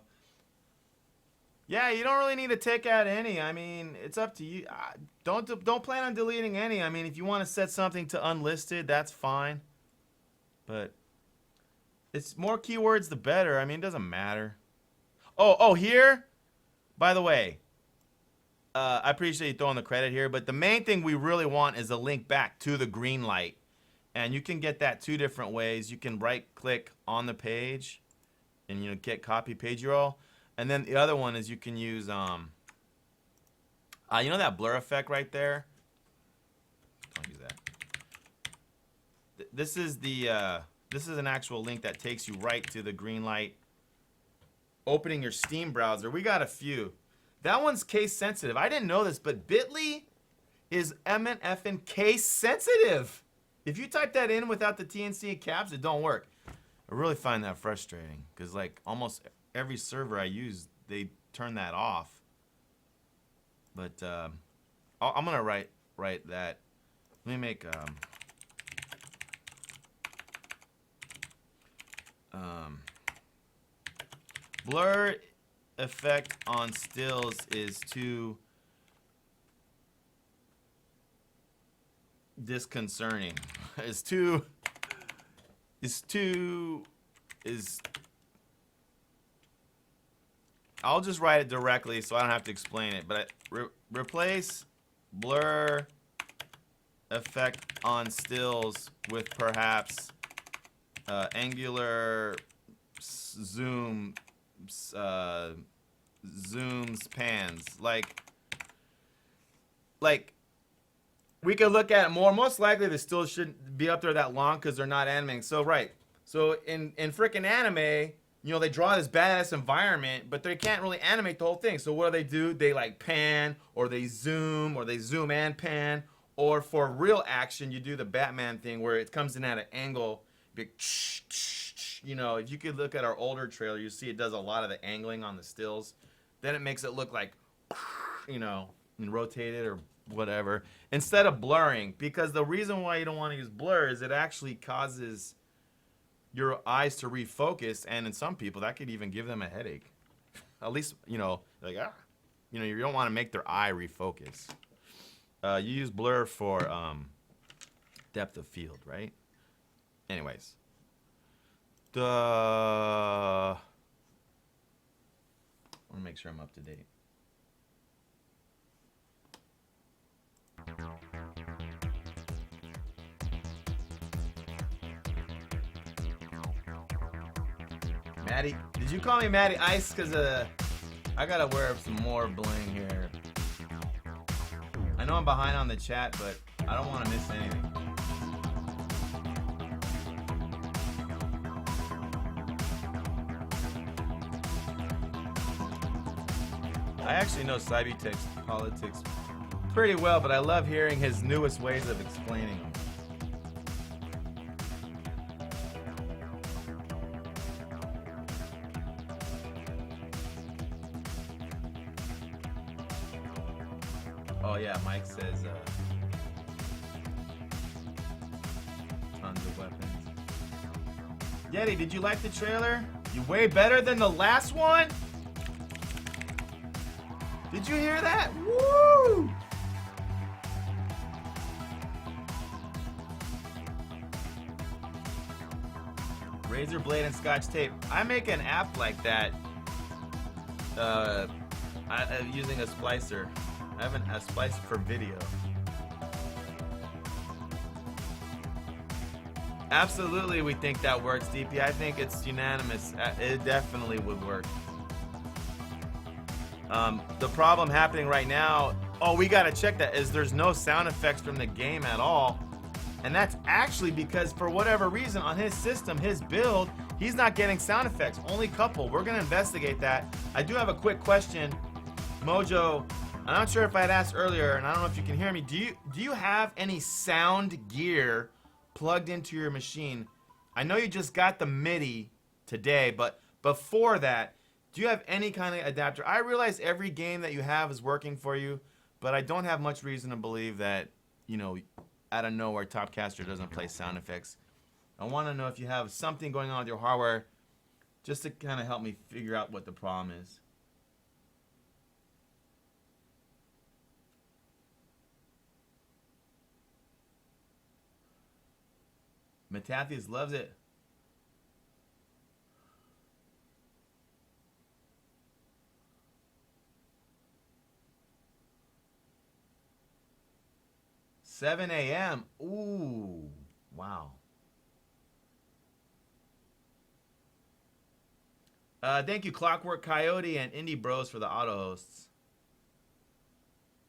Yeah, you don't really need to take out any. I mean, it's up to you. Don't plan on deleting any. I mean, if you want to set something to unlisted, that's fine. But it's more keywords, the better. I mean, it doesn't matter. Oh, here? By the way, I appreciate you throwing the credit here, but the main thing we really want is a link back to the Greenlight. And you can get that two different ways. You can right-click on the page and, you know, get copy page URL. And then the other one is you can use, you know that blur effect right there? Don't use that. This is an actual link that takes you right to the Greenlight. Opening your Steam browser. We got a few. That one's case sensitive. I didn't know this, but Bitly is MNFN case sensitive. If you type that in without the TNC caps, it don't work. I really find that frustrating because, like, almost every server I use, they turn that off. But I'm gonna write that. Let me make blur effect on stills is too disconcerting. I'll just write it directly so I don't have to explain it. But replace blur effect on stills with perhaps angular zooms pans. Like we could look at it more. Most likely they still shouldn't be up there that long because they're not animating. So So in frickin' anime, you know, they draw this badass environment, but they can't really animate the whole thing. So what do? They like pan, or they zoom and pan. Or for real action, you do the Batman thing where it comes in at an angle. Big, you know, if you could look at our older trailer, you see it does a lot of the angling on the stills. Then it makes it look like, you know, and rotated or whatever. Instead of blurring, because the reason why you don't want to use blur is it actually causes your eyes to refocus, and in some people that could even give them a headache. At least, you know, like you know, you don't want to make their eye refocus. You use blur for depth of field, right? Anyways, I want to make sure I'm up to date. Maddie, did you call me Maddie Ice? Because I gotta wear some more bling here. I know I'm behind on the chat, but I don't want to miss anything. I actually know Cybetex politics pretty well, but I love hearing his newest ways of explaining them. Oh yeah, Mike says tons of weapons. Yeti, did you like the trailer? You way better than the last one? Did you hear that? Woo! Razor blade and scotch tape. I make an app like that using a splicer. I have a splicer for video. Absolutely, we think that works, DP. I think it's unanimous. It definitely would work. The problem happening right now, oh, we gotta check that, is there's no sound effects from the game at all. And that's actually because for whatever reason on his system, his build, he's not getting sound effects, only couple. We're gonna investigate that. I do have a quick question. Mojo, I'm not sure if I had asked earlier, and I don't know if you can hear me. Do you have any sound gear plugged into your machine? I know you just got the MIDI today, but before that, do you have any kind of adapter? I realize every game that you have is working for you, but I don't have much reason to believe that, you know, out of nowhere, Topcaster doesn't play sound effects. I want to know if you have something going on with your hardware just to kind of help me figure out what the problem is. Matathias loves it. $7 a.m. Ooh, wow. Thank you, Clockwork Coyote and Indie Bros for the auto hosts.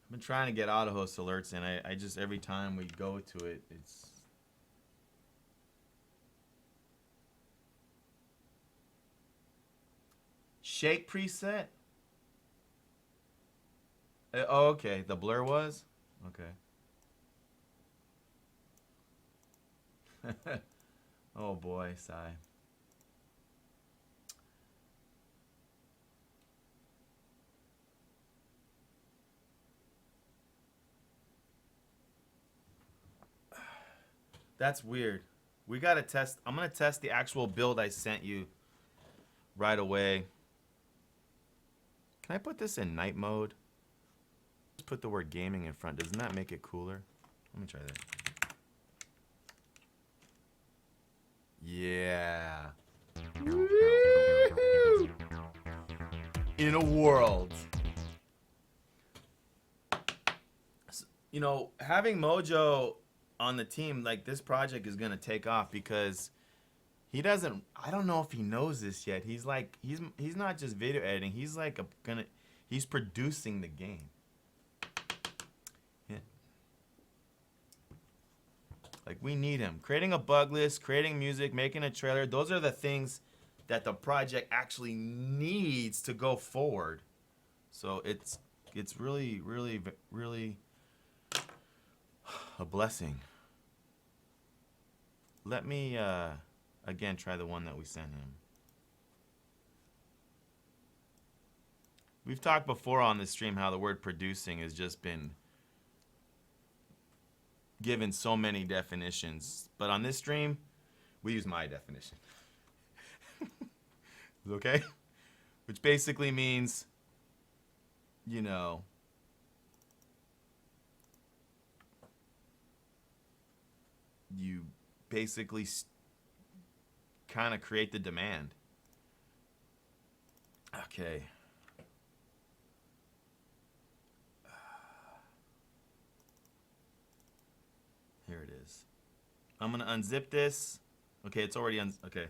I've been trying to get auto host alerts, and I just, every time we go to it, it's... Shake preset? Oh, okay. The blur was? Okay. Oh boy, sigh. That's weird. We gotta test. I'm gonna test the actual build I sent you right away. Can I put this in night mode? Just put the word gaming in front. Doesn't that make it cooler? Let me try that. Yeah. Woo! In a world. You know, having Mojo on the team, like, this project is gonna take off because he doesn't, I don't know if he knows this yet. He's like, he's not just video editing, he's like he's producing the game. Yeah. Like, we need him. Creating a bug list, creating music, making a trailer, those are the things that the project actually needs to go forward. So it's really, really, really a blessing. Let me, again, try the one that we sent him. We've talked before on this stream how the word producing has just been given so many definitions. But on this stream, we use my definition. Okay? Which basically means, you know, you basically kind of create the demand. Okay. Here it is. I'm gonna unzip this. Okay, it's already okay.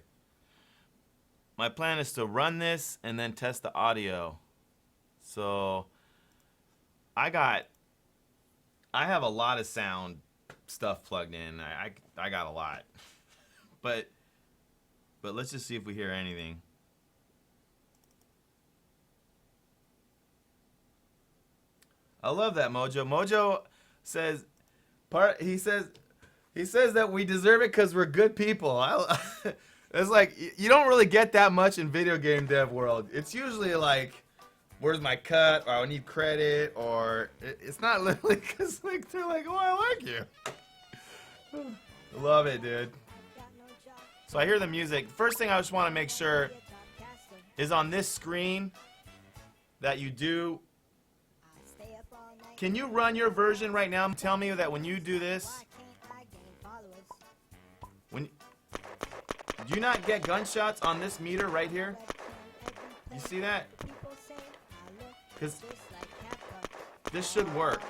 My plan is to run this and then test the audio. So I have a lot of sound stuff plugged in. I got a lot. But let's just see if we hear anything. I love that, Mojo. Mojo says he says that we deserve it because we're good people. It's like, you don't really get that much in video game dev world. It's usually like, where's my cut, or I need credit, or it's not literally because like they're like, oh, I like you. Love it, dude. So I hear the music. First thing I just want to make sure is on this screen that you do. Can you run your version right now and tell me that when you do this, Do you not get gunshots on this meter right here? You see that? Because this should work.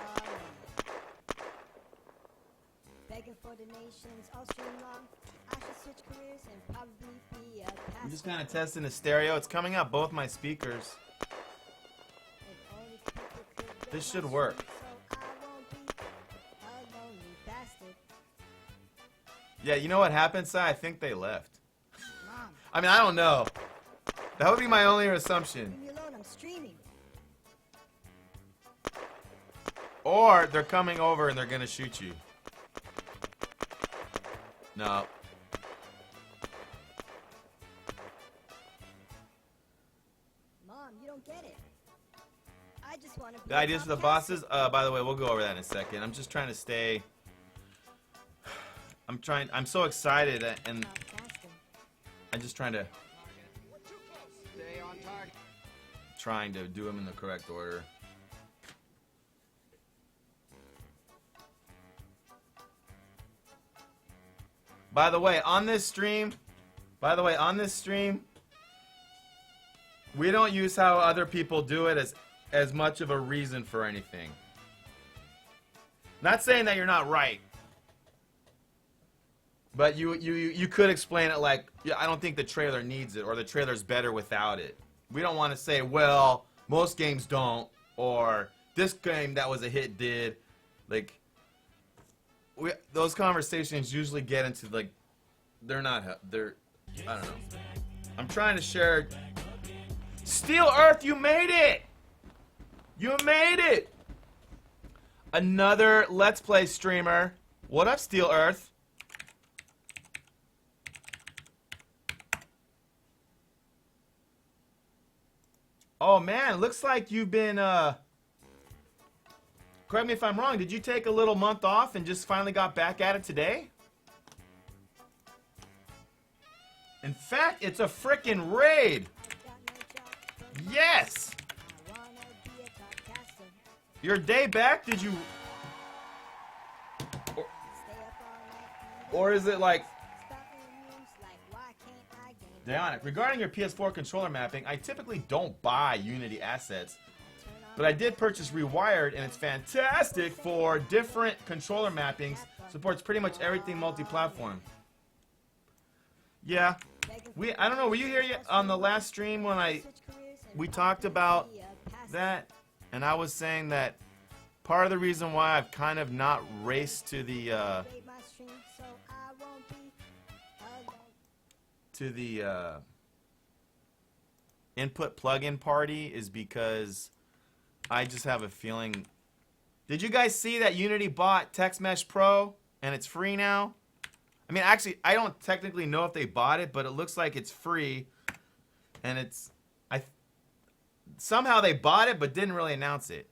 I'm just kind of testing the stereo. It's coming out both my speakers. This should work. Yeah, you know what happened, Si? I think they left. I mean, I don't know. That would be my only assumption. Or they're coming over and they're gonna shoot you. No. Mom, you don't get it. I just want to be The ideas for the bosses? By the way, we'll go over that in a second. I'm just trying to stay. I'm so excited and I'm just trying to do them in the correct order. By the way, on this stream, we don't use how other people do it as much of a reason for anything. Not saying that you're not right. But you could explain it like, yeah, I don't think the trailer needs it, or the trailer's better without it. We don't want to say, well, most games don't, or this game that was a hit did. Like, those conversations usually get into, like, I don't know. I'm trying to share. Steel Earth, you made it! You made it! Another Let's Play streamer. What up, Steel Earth? Oh man, looks like you've been, correct me if I'm wrong, did you take a little month off and just finally got back at it today? In fact, it's a frickin' raid! Yes! Your day back, did you... Or is it like... Dionic, regarding your PS4 controller mapping, I typically don't buy Unity assets, but I did purchase Rewired, and it's fantastic for different controller mappings. Supports pretty much everything multi-platform. Yeah, I don't know. Were you here yet on the last stream when we talked about that? And I was saying that part of the reason why I've kind of not raced to the input plugin party is because I just have a feeling. Did you guys see that Unity bought TextMesh Pro and it's free now? I mean, actually, I don't technically know if they bought it, but it looks like it's free, and it's somehow they bought it but didn't really announce it.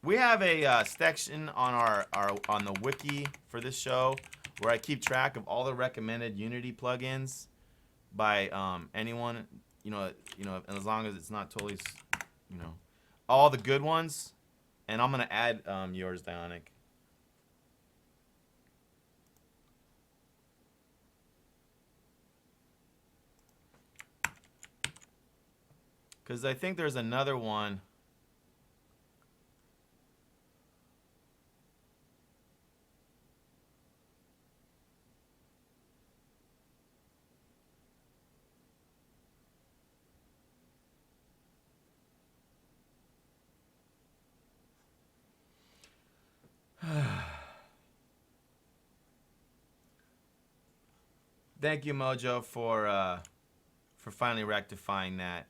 We have a section on on the wiki for this show where I keep track of all the recommended Unity plugins by anyone, you know, as long as it's not totally, all the good ones. And I'm gonna add yours, Dionic. Because I think there's another one. Thank you, Mojo, for finally rectifying that.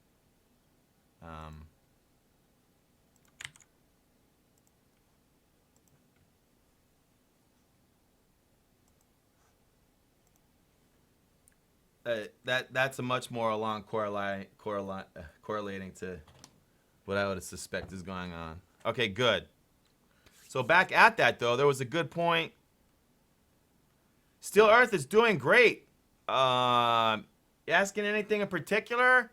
That's a much more along correlating to what I would suspect is going on. Okay, good. So back at that though, there was a good point. Steel Earth is doing great. You asking anything in particular?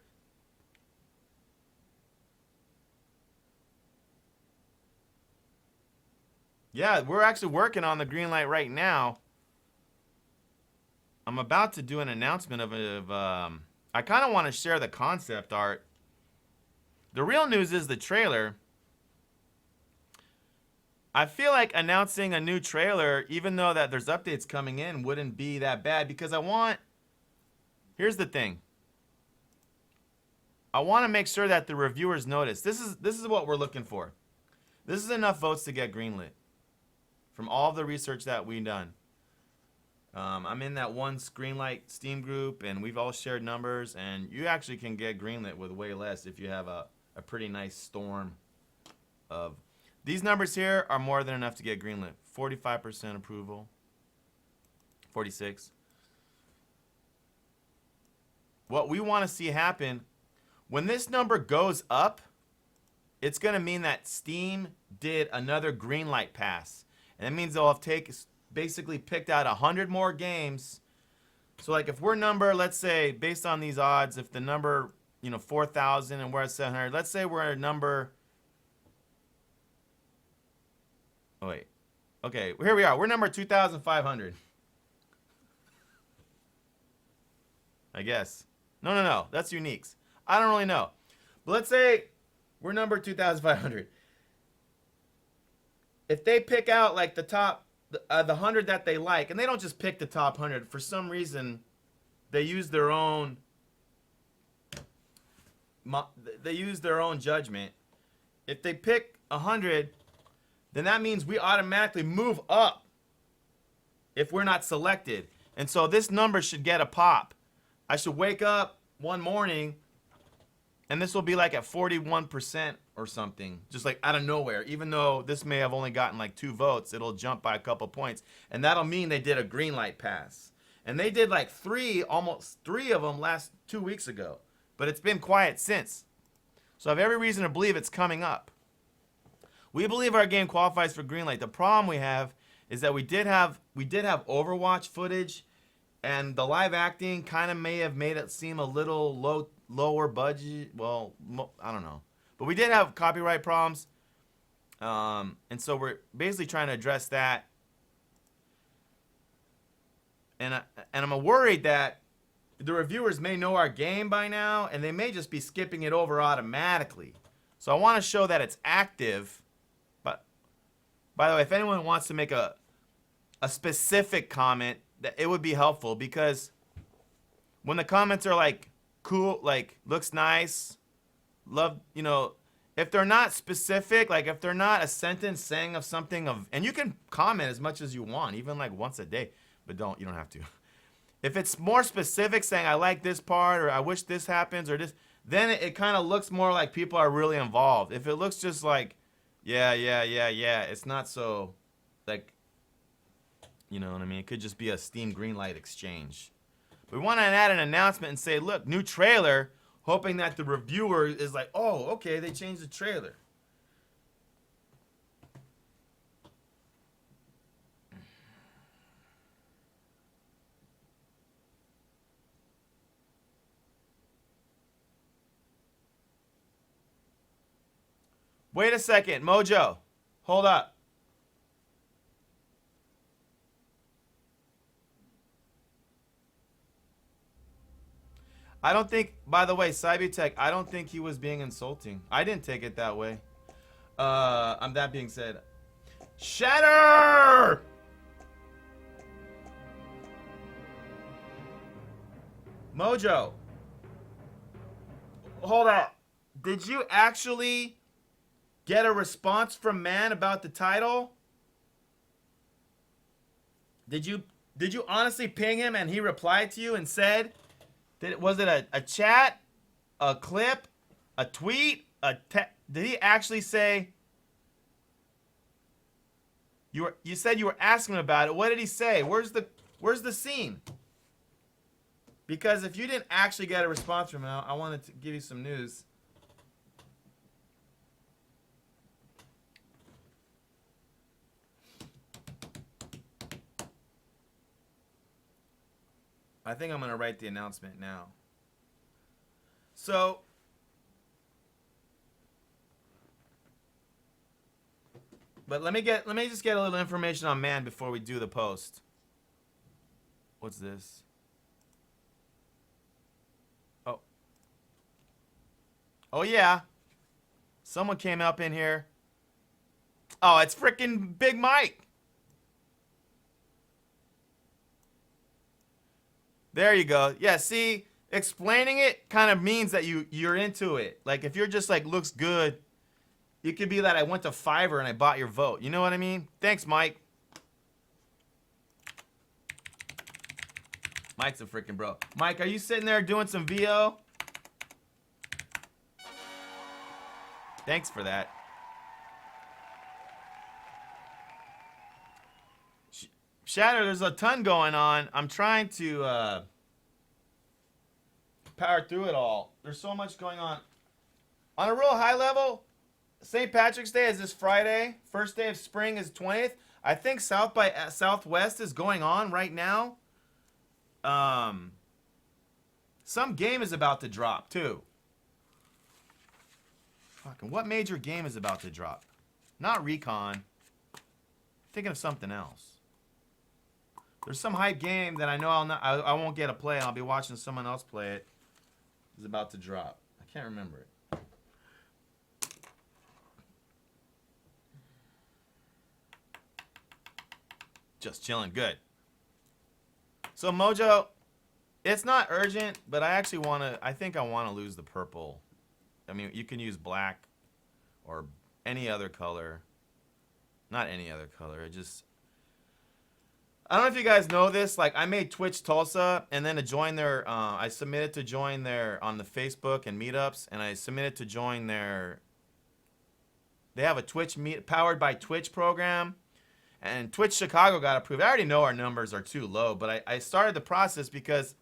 Yeah, we're actually working on the Greenlight right now. I'm about to do an announcement of I kind of want to share the concept art. The real news is the trailer. I feel like announcing a new trailer, even though that there's updates coming in, wouldn't be that bad because here's the thing. I want to make sure that the reviewers notice. This is what we're looking for. This is enough votes to get greenlit from all of the research that we've done. I'm in that one Greenlight Steam group, and we've all shared numbers, and you actually can get greenlit with way less if you have a pretty nice storm of... These numbers here are more than enough to get greenlit. 45% approval. 46. What we want to see happen, when this number goes up, it's going to mean that Steam did another Greenlight pass. And that means they'll have basically picked out 100 more games. So like if we're number, let's say, based on these odds, if the number, 4,000 and we're at 700, let's say we're at number... Oh, wait. Okay, here we are. We're number 2,500. I guess. No. That's uniques. I don't really know. But let's say we're number 2,500. If they pick out like the top, the 100 that they like, and they don't just pick the top 100. For some reason, they use their own judgment. If they pick 100, then that means we automatically move up if we're not selected. And so this number should get a pop. I should wake up one morning and this will be like at 41% or something, just like out of nowhere. Even though this may have only gotten like 2 votes, it'll jump by a couple points. And that'll mean they did a green light pass. And they did like almost three of them last 2 weeks ago. But it's been quiet since. So I have every reason to believe it's coming up. We believe our game qualifies for Greenlight. The problem we have is that we did have Overwatch footage, and the live acting kind of may have made it seem a little lower budget. Well, I don't know, but we did have copyright problems, and so we're basically trying to address that. And I'm worried that the reviewers may know our game by now, and they may just be skipping it over automatically. So I want to show that it's active. By the way, if anyone wants to make a specific comment, that it would be helpful, because when the comments are like cool, like looks nice, love, if they're not specific, like if they're not a sentence saying of something and you can comment as much as you want, even like once a day, but you don't have to. If it's more specific, saying I like this part or I wish this happens or this, then it kind of looks more like people are really involved. If it looks just like, yeah, it's not so, like, you know what I mean? It could just be a Steam Greenlight exchange. We want to add an announcement and say, look, new trailer, hoping that the reviewer is like, oh, okay, they changed the trailer. Wait a second, Mojo, hold up. I don't think, by the way, Cybertech, I don't think he was being insulting. I didn't take it that way. That being said, Shatter! Mojo, hold up. Did you actually get a response from Man about the title? Did you honestly ping him and he replied to you and said, was it a chat, a clip, a tweet, did he actually say? You said you were asking him about it. What did he say? Where's the scene? Because if you didn't actually get a response from him, I wanted to give you some news. I think I'm going to write the announcement now. So, but let me just get a little information on Man before we do the post. What's this? Oh, yeah. Someone came up in here. Oh, it's freaking Big Mike. There you go. Yeah, see, explaining it kind of means that you're into it. Like, if you're just like, looks good, it could be that I went to Fiverr and I bought your vote. You know what I mean? Thanks, Mike. Mike's a freaking bro. Mike, are you sitting there doing some VO? Thanks for that. Shatter, there's a ton going on. I'm trying to power through it all. There's so much going on. On a real high level, St. Patrick's Day is this Friday. First day of spring is 20th. I think South by Southwest is going on right now. Some game is about to drop too. Fucking what major game is about to drop? Not Recon. Thinking of something else. There's some hype game that I know I won't get to play. I'll be watching someone else play it. It's about to drop. I can't remember it. Just chilling. Good. So Mojo, it's not urgent, but I actually want to. I think I want to lose the purple. I mean, you can use black or any other color. Not any other color. It just. I don't know if you guys know this. Like, I made Twitch Tulsa, and then to join their, I submitted to join their on the Facebook and meetups, and I submitted to join their. They have a Twitch powered by Twitch program, and Twitch Chicago got approved. I already know our numbers are too low, but I started the process because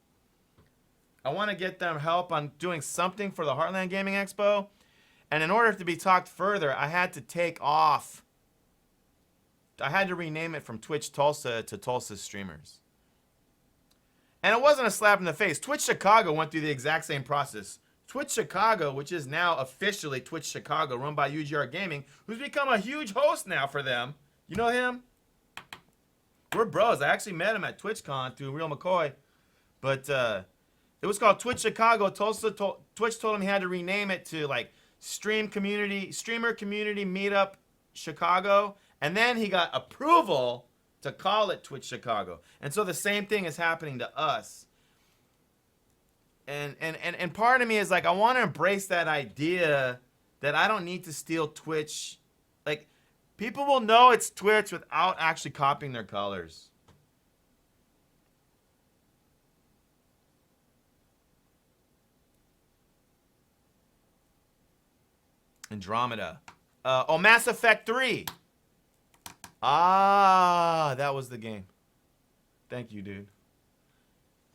I want to get them help on doing something for the Heartland Gaming Expo, and in order to be talked further, I had to take off. I had to rename it from Twitch Tulsa to Tulsa Streamers. And it wasn't a slap in the face. Twitch Chicago went through the exact same process. Twitch Chicago, which is now officially Twitch Chicago, run by UGR Gaming, who's become a huge host now for them. You know him? We're bros. I actually met him at TwitchCon through Real McCoy. But it was called Twitch Chicago. Twitch told him he had to rename it to like Streamer Community Meetup Chicago. And then he got approval to call it Twitch Chicago. And so the same thing is happening to us. And part of me is like, I want to embrace that idea that I don't need to steal Twitch. Like, people will know it's Twitch without actually copying their colors. Andromeda. Oh, Mass Effect 3. Ah, that was the game. Thank you, dude.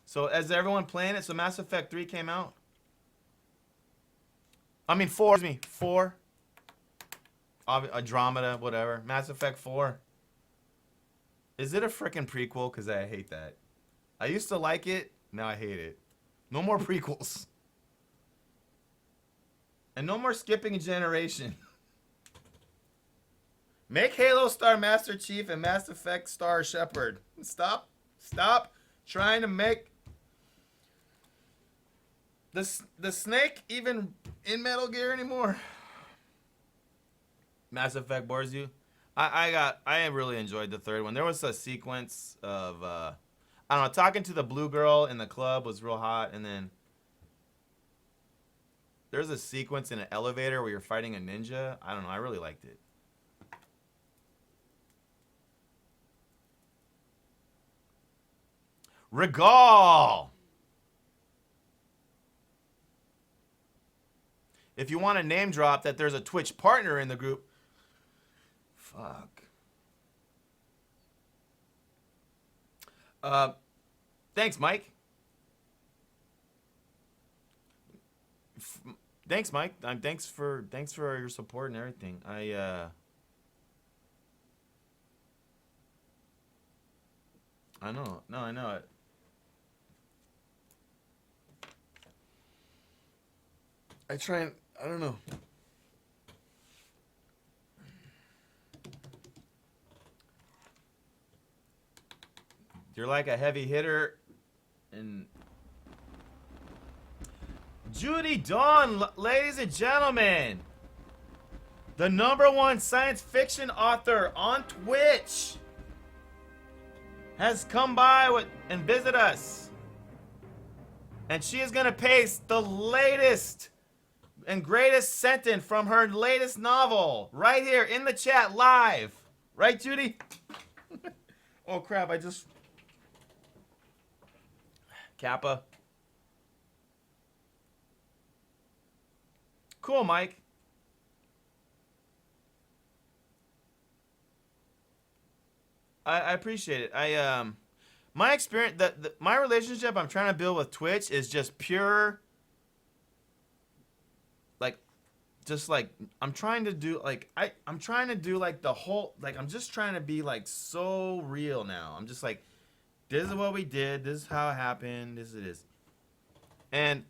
So, is everyone playing it? So, Mass Effect 3 came out? I mean, 4. Excuse me, 4. Andromeda, whatever. Mass Effect 4. Is it a freaking prequel? Because I hate that. I used to like it. Now I hate it. No more prequels. And no more skipping a generation. Make Halo Star Master Chief and Mass Effect Star Shepard. Stop trying to make the Snake even in Metal Gear anymore. Mass Effect bores you. I really enjoyed the third one. There was a sequence of I don't know, talking to the blue girl in the club was real hot, and then there's a sequence in an elevator where you're fighting a ninja. I don't know, I really liked it. Regal! If you want to name drop that there's a Twitch partner in the group, fuck. Thanks, Mike. Thanks, Mike. Thanks for your support and everything. I know. No, I know it. I try and, I don't know. You're like a heavy hitter, and Judy Dawn, ladies and gentlemen. The #1 science fiction author on Twitch has come by and visit us. And she is going to paste the latest and greatest sentence from her latest novel right here in the chat live. Right, Judy? Oh, crap. I just... Kappa. Cool, Mike. I appreciate it. My experience, my relationship I'm trying to build with Twitch is just pure, like, just like I'm trying to do like I'm trying to do like the whole, like I'm just trying to be like so real now. I'm just like, this is what we did, this is how it happened, this is. And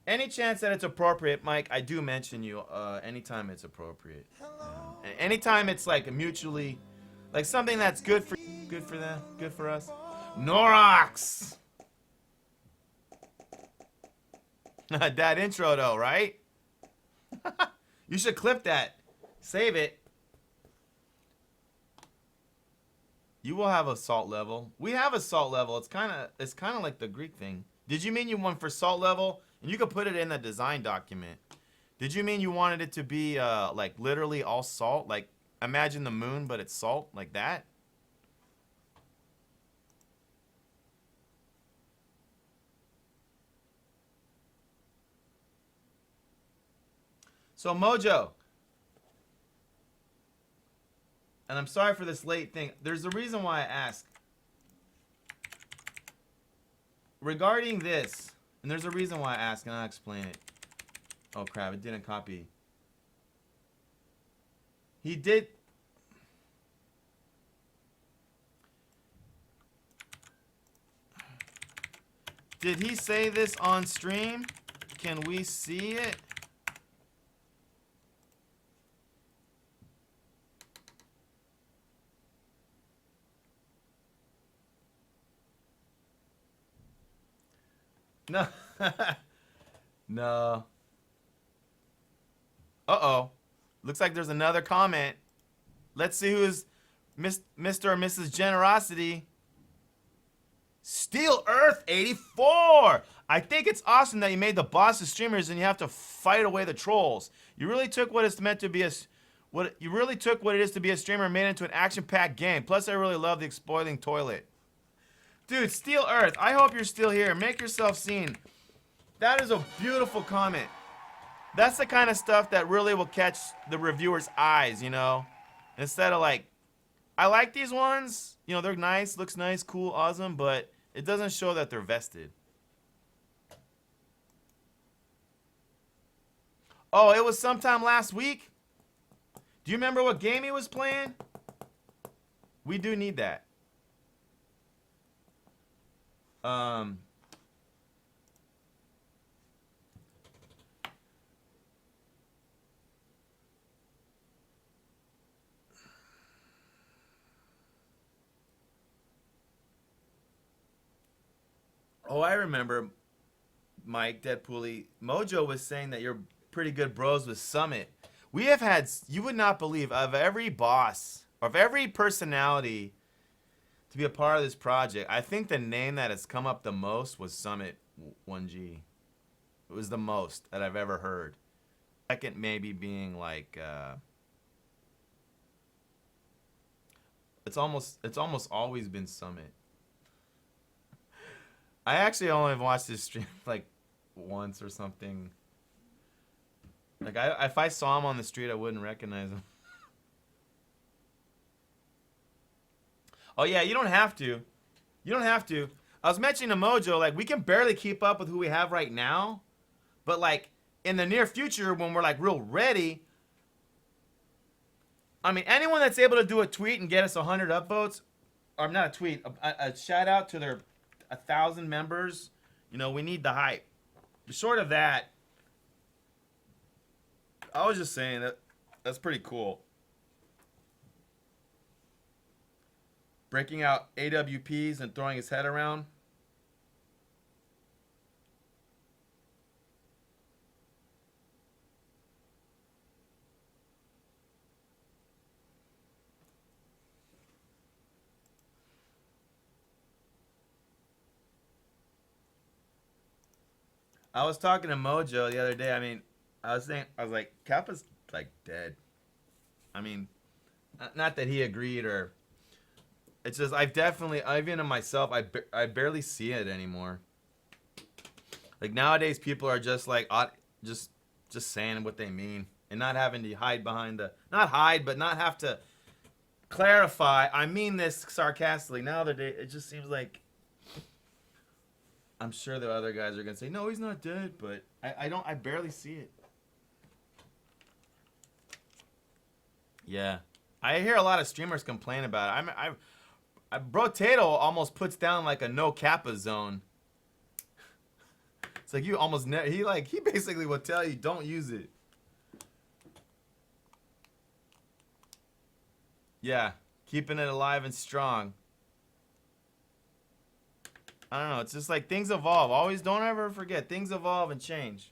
any chance that it's appropriate, Mike, I do mention you anytime it's appropriate. Hello. Anytime it's like mutually, like something that's good for them, good for us. Norox! That intro though, right? You should clip that. Save it. You will have a salt level. We have a salt level. It's kind of like the Greek thing. Did you mean you want for salt level? And you could put it in the design document. Did you mean you wanted it to be like literally all salt? Like imagine the moon, but it's salt, like that? So Mojo, and I'm sorry for this late thing. There's a reason why I asked. Regarding this, and there's a reason why I asked, and I'll explain it. Oh crap, it didn't copy. He did. Did he say this on stream? Can we see it? No. No. Uh-oh. Looks like there's another comment. Let's see who's Mr. or Mrs. Generosity. Steel Earth 84. I think it's awesome that you made the bosses streamers and you have to fight away the trolls. You really took what it's meant to be what it is to be a streamer and made it into an action-packed game. Plus, I really love the exploiting toilet. Dude, Steel Earth, I hope you're still here. Make yourself seen. That is a beautiful comment. That's the kind of stuff that really will catch the reviewer's eyes, you know? Instead of like, I like these ones. You know, they're nice, looks nice, cool, awesome, but it doesn't show that they're vested. Oh, it was sometime last week? Do you remember what game he was playing? We do need that. Oh, I remember, Mike, Deadpool-y. Mojo was saying that you're pretty good bros with Summit. We have had, you would not believe, of every boss, of every personality to be a part of this project, I think the name that has come up the most was Summit 1G. It was the most that I've ever heard. Second maybe being like, it's almost always been Summit. I actually only watched this stream like once or something. Like if I saw him on the street, I wouldn't recognize him. Oh yeah, you don't have to. You don't have to. I was mentioning to Mojo, like we can barely keep up with who we have right now, but like in the near future when we're like real ready, I mean anyone that's able to do a tweet and get us 100 upvotes, or not a tweet, a shout out to their 1,000 members, you know, we need the hype. Short of that, I was just saying that's pretty cool. Breaking out AWPs and throwing his head around. I was talking to Mojo the other day. I mean, I was like, Kappa's like dead. I mean, not that he agreed or. It's just I've even in myself I barely see it anymore. Like nowadays, people are just like just saying what they mean and not having to hide behind not hide, but not have to clarify. I mean this sarcastically. Nowadays, it just seems like I'm sure the other guys are gonna say no, he's not dead, but I barely see it. Yeah, I hear a lot of streamers complain about it. Bro Tato almost puts down like a no Kappa zone. It's like you almost he basically will tell you don't use it. Yeah, keeping it alive and strong. I don't know, it's just like things evolve. Always don't ever forget things evolve and change.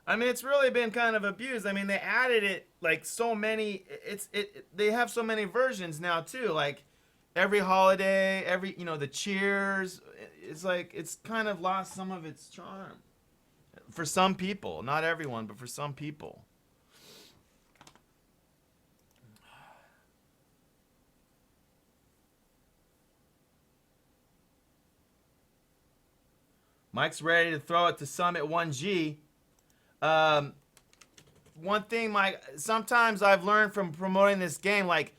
I mean, it's really been kind of abused. I mean, they added it like so many. They have so many versions now too. Like every holiday, the cheers. It's like it's kind of lost some of its charm. For some people, not everyone, but for some people. Mike's ready to throw it to Summit 1G. One thing, Mike, sometimes I've learned from promoting this game, like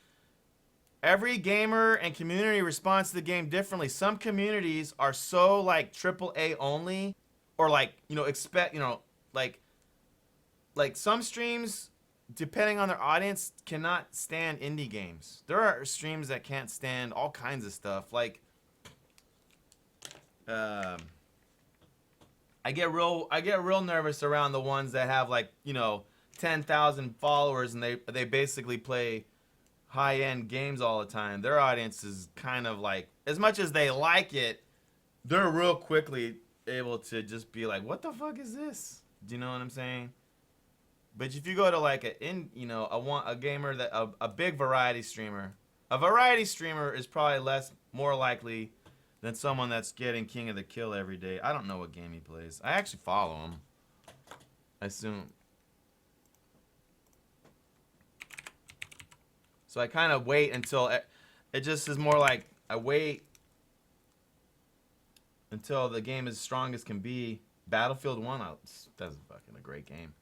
every gamer and community responds to the game differently. Some communities are so like AAA only, or like like some streams, depending on their audience, cannot stand indie games. There are streams that can't stand all kinds of stuff. Like, I get real nervous around the ones that have like 10,000 followers and they basically play high-end games all the time. Their audience is kind of like, as much as they like it, they're real quickly able to just be like, what the fuck is this? Do you know what I'm saying? But if you go to like a gamer that a big variety streamer is probably more likely than someone that's getting King of the Kill every day. I don't know what game he plays. I actually follow him. I assume. So I kind of wait until it just is more like I wait until the game is strong as can be. Battlefield 1, that's fucking a great game.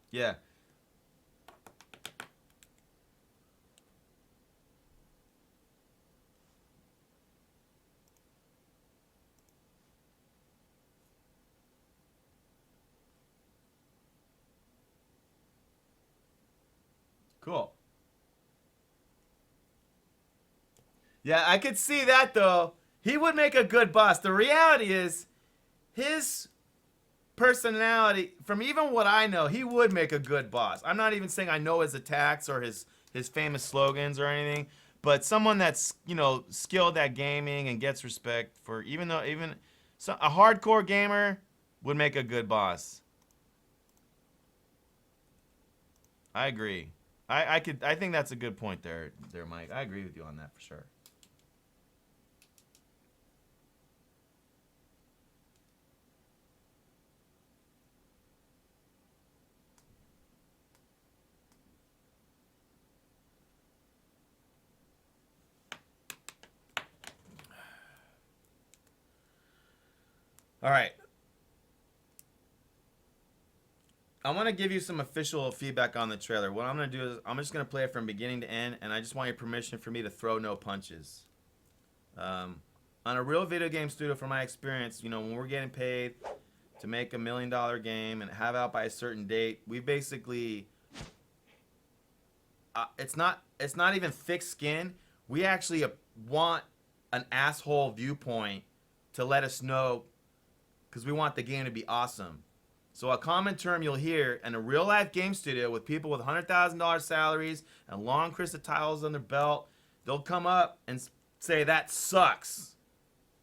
Yeah. Cool. Yeah, I could see that though. He would make a good boss. The reality is, his personality, from even what I know, he would make a good boss. I'm not even saying I know his attacks or his famous slogans or anything, but someone that's skilled at gaming and gets respect for a hardcore gamer would make a good boss. I agree. I think that's a good point there, Mike. I agree with you on that for sure. All right. I want to give you some official feedback on the trailer. What I'm going to do is I'm just going to play it from beginning to end, and I just want your permission for me to throw no punches. On a real video game studio, from my experience, when we're getting paid to make $1 million game and have out by a certain date, we basically, it's not even thick skin. We actually want an asshole viewpoint to let us know, because we want the game to be awesome. So a common term you'll hear in a real life game studio with people with $100,000 salaries and long crystal titles on their belt, they'll come up and say, that sucks.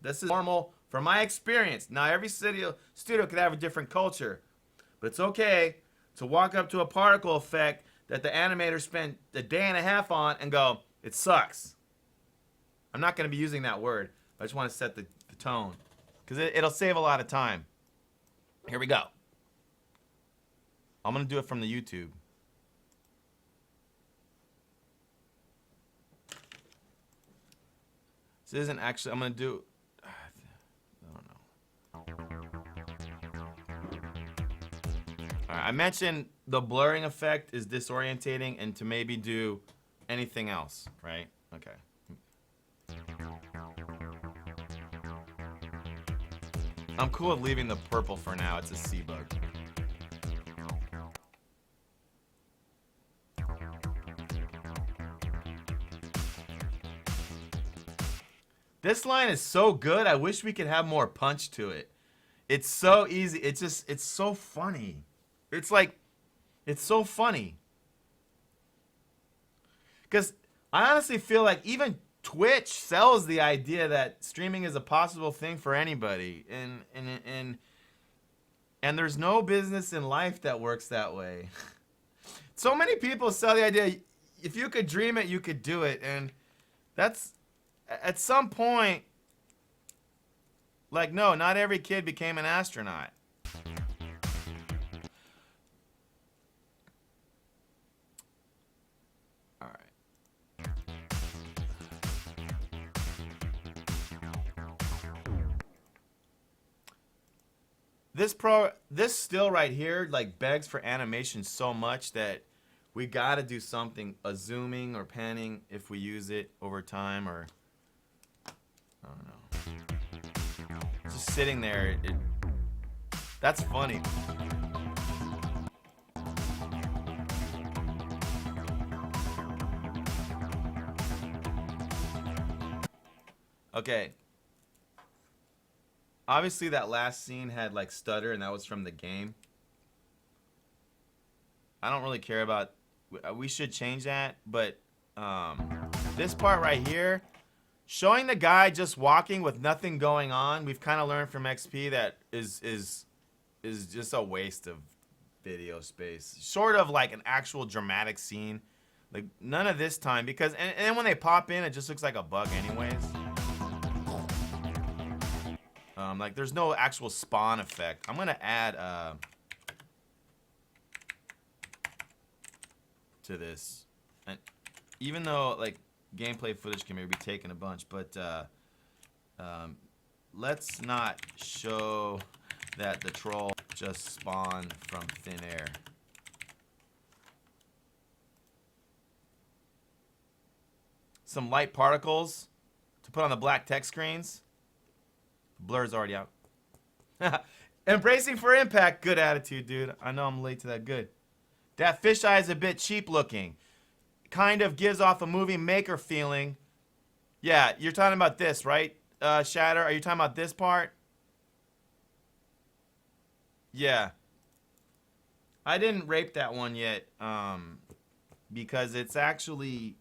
This is normal from my experience. Now every studio could have a different culture, but it's okay to walk up to a particle effect that the animator spent a day and a half on and go, it sucks. I'm not going to be using that word. I just want to set the the tone, because it'll save a lot of time. Here we go. I'm gonna do it from the YouTube. This isn't actually. I'm gonna do. I don't know. All right, I mentioned the blurring effect is disorientating, and to maybe do anything else, right? Okay. I'm cool with leaving the purple for now. It's a sea bug. This line is so good. I wish we could have more punch to it. It's so easy. It's so funny. It's like, it's so funny. Because I honestly feel like even Twitch sells the idea that streaming is a possible thing for anybody. And there's no business in life that works that way. So many people sell the idea, if you could dream it, you could do it. And that's, at some point, like, no, not every kid became an astronaut. All right. This still right here, like, begs for animation so much that we gotta do something, a zooming or panning if we use it over time, or I don't know. Just sitting there, that's funny. Okay. Obviously that last scene had like stutter, and that was from the game. I don't really care about, we should change that, but this part right here, showing the guy just walking with nothing going on, we've kind of learned from XP that is just a waste of video space. Short of like an actual dramatic scene. Like none of this time, because and then when they pop in, it just looks like a bug anyways. Like there's no actual spawn effect. I'm gonna add to this, and even though like gameplay footage can maybe be taken a bunch, but let's not show that the troll just spawned from thin air. Some light particles to put on the black text screens. Blur's already out. Embracing for impact. Good attitude, dude. I know I'm late to that. Good. That fisheye is a bit cheap looking. Kind of gives off a movie maker feeling. Yeah, you're talking about this, right? Shatter, are you talking about this part? Yeah. I didn't rape that one yet, because it's actually,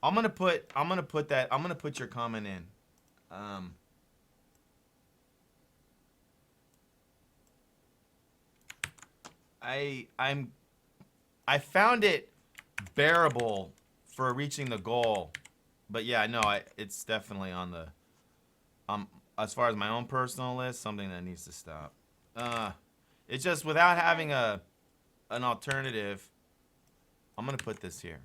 I'm gonna put your comment in. I found it bearable for reaching the goal, but yeah, no, it's definitely on the, as far as my own personal list, something that needs to stop. It's just without having an alternative, I'm gonna put this here.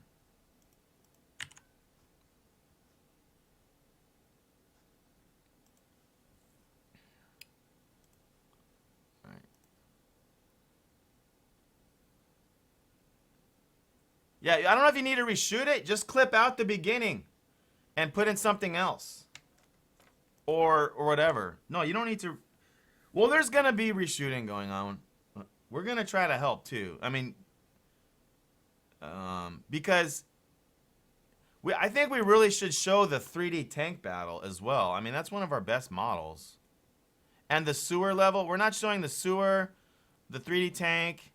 Yeah, I don't know if you need to reshoot it. Just clip out the beginning and put in something else. Or whatever. No, you don't need to. Well, there's going to be reshooting going on. We're going to try to help too. I mean, because I think we really should show the 3D tank battle as well. I mean, that's one of our best models. And the sewer level. We're not showing the sewer, the 3D tank.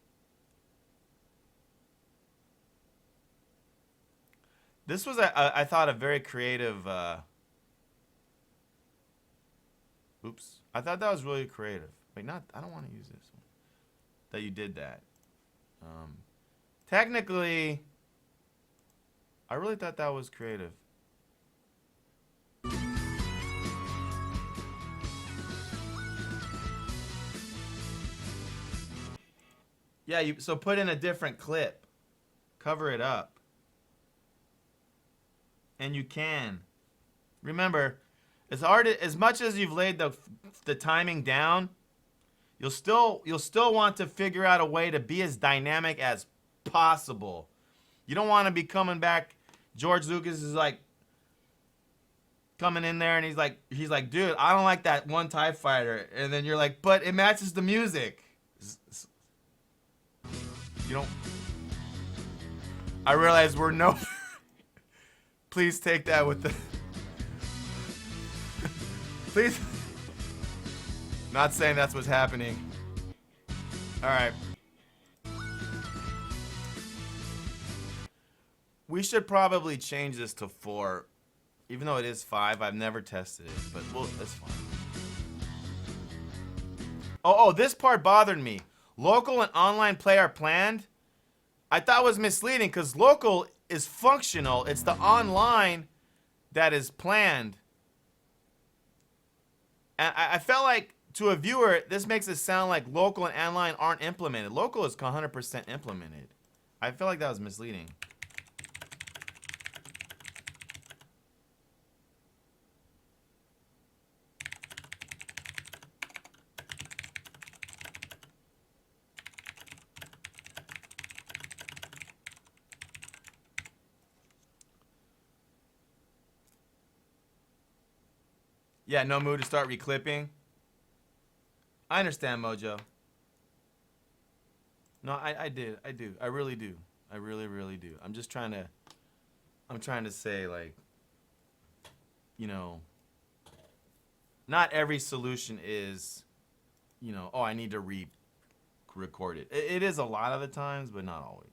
This was, I thought, a very creative, oops. I thought that was really creative. Wait, I don't want to use this one. That you did that. Technically, I really thought that was creative. Yeah, so put in a different clip. Cover it up. And you can. Remember, as much as you've laid the timing down, you'll still want to figure out a way to be as dynamic as possible. You don't want to be coming back. George Lucas is like coming in there and he's like, dude, I don't like that one TIE fighter. And then you're like, but it matches the music. You don't. I realize we're no. Please take that with the. Please. Not saying that's what's happening. All right. We should probably change this to 4. Even though it is 5, I've never tested it, but well, that's fine. Oh, this part bothered me. Local and online play are planned. I thought was misleading because local is functional. It's the online that is planned. And I felt like to a viewer, this makes it sound like local and online aren't implemented. Local is 100% implemented. I feel like that was misleading. Yeah, no mood to start reclipping. I understand, Mojo. No, I do. I really do. I really, really do. I'm trying to say, like, you know, not every solution is, you know, oh, I need to record it. It is a lot of the times, but not always.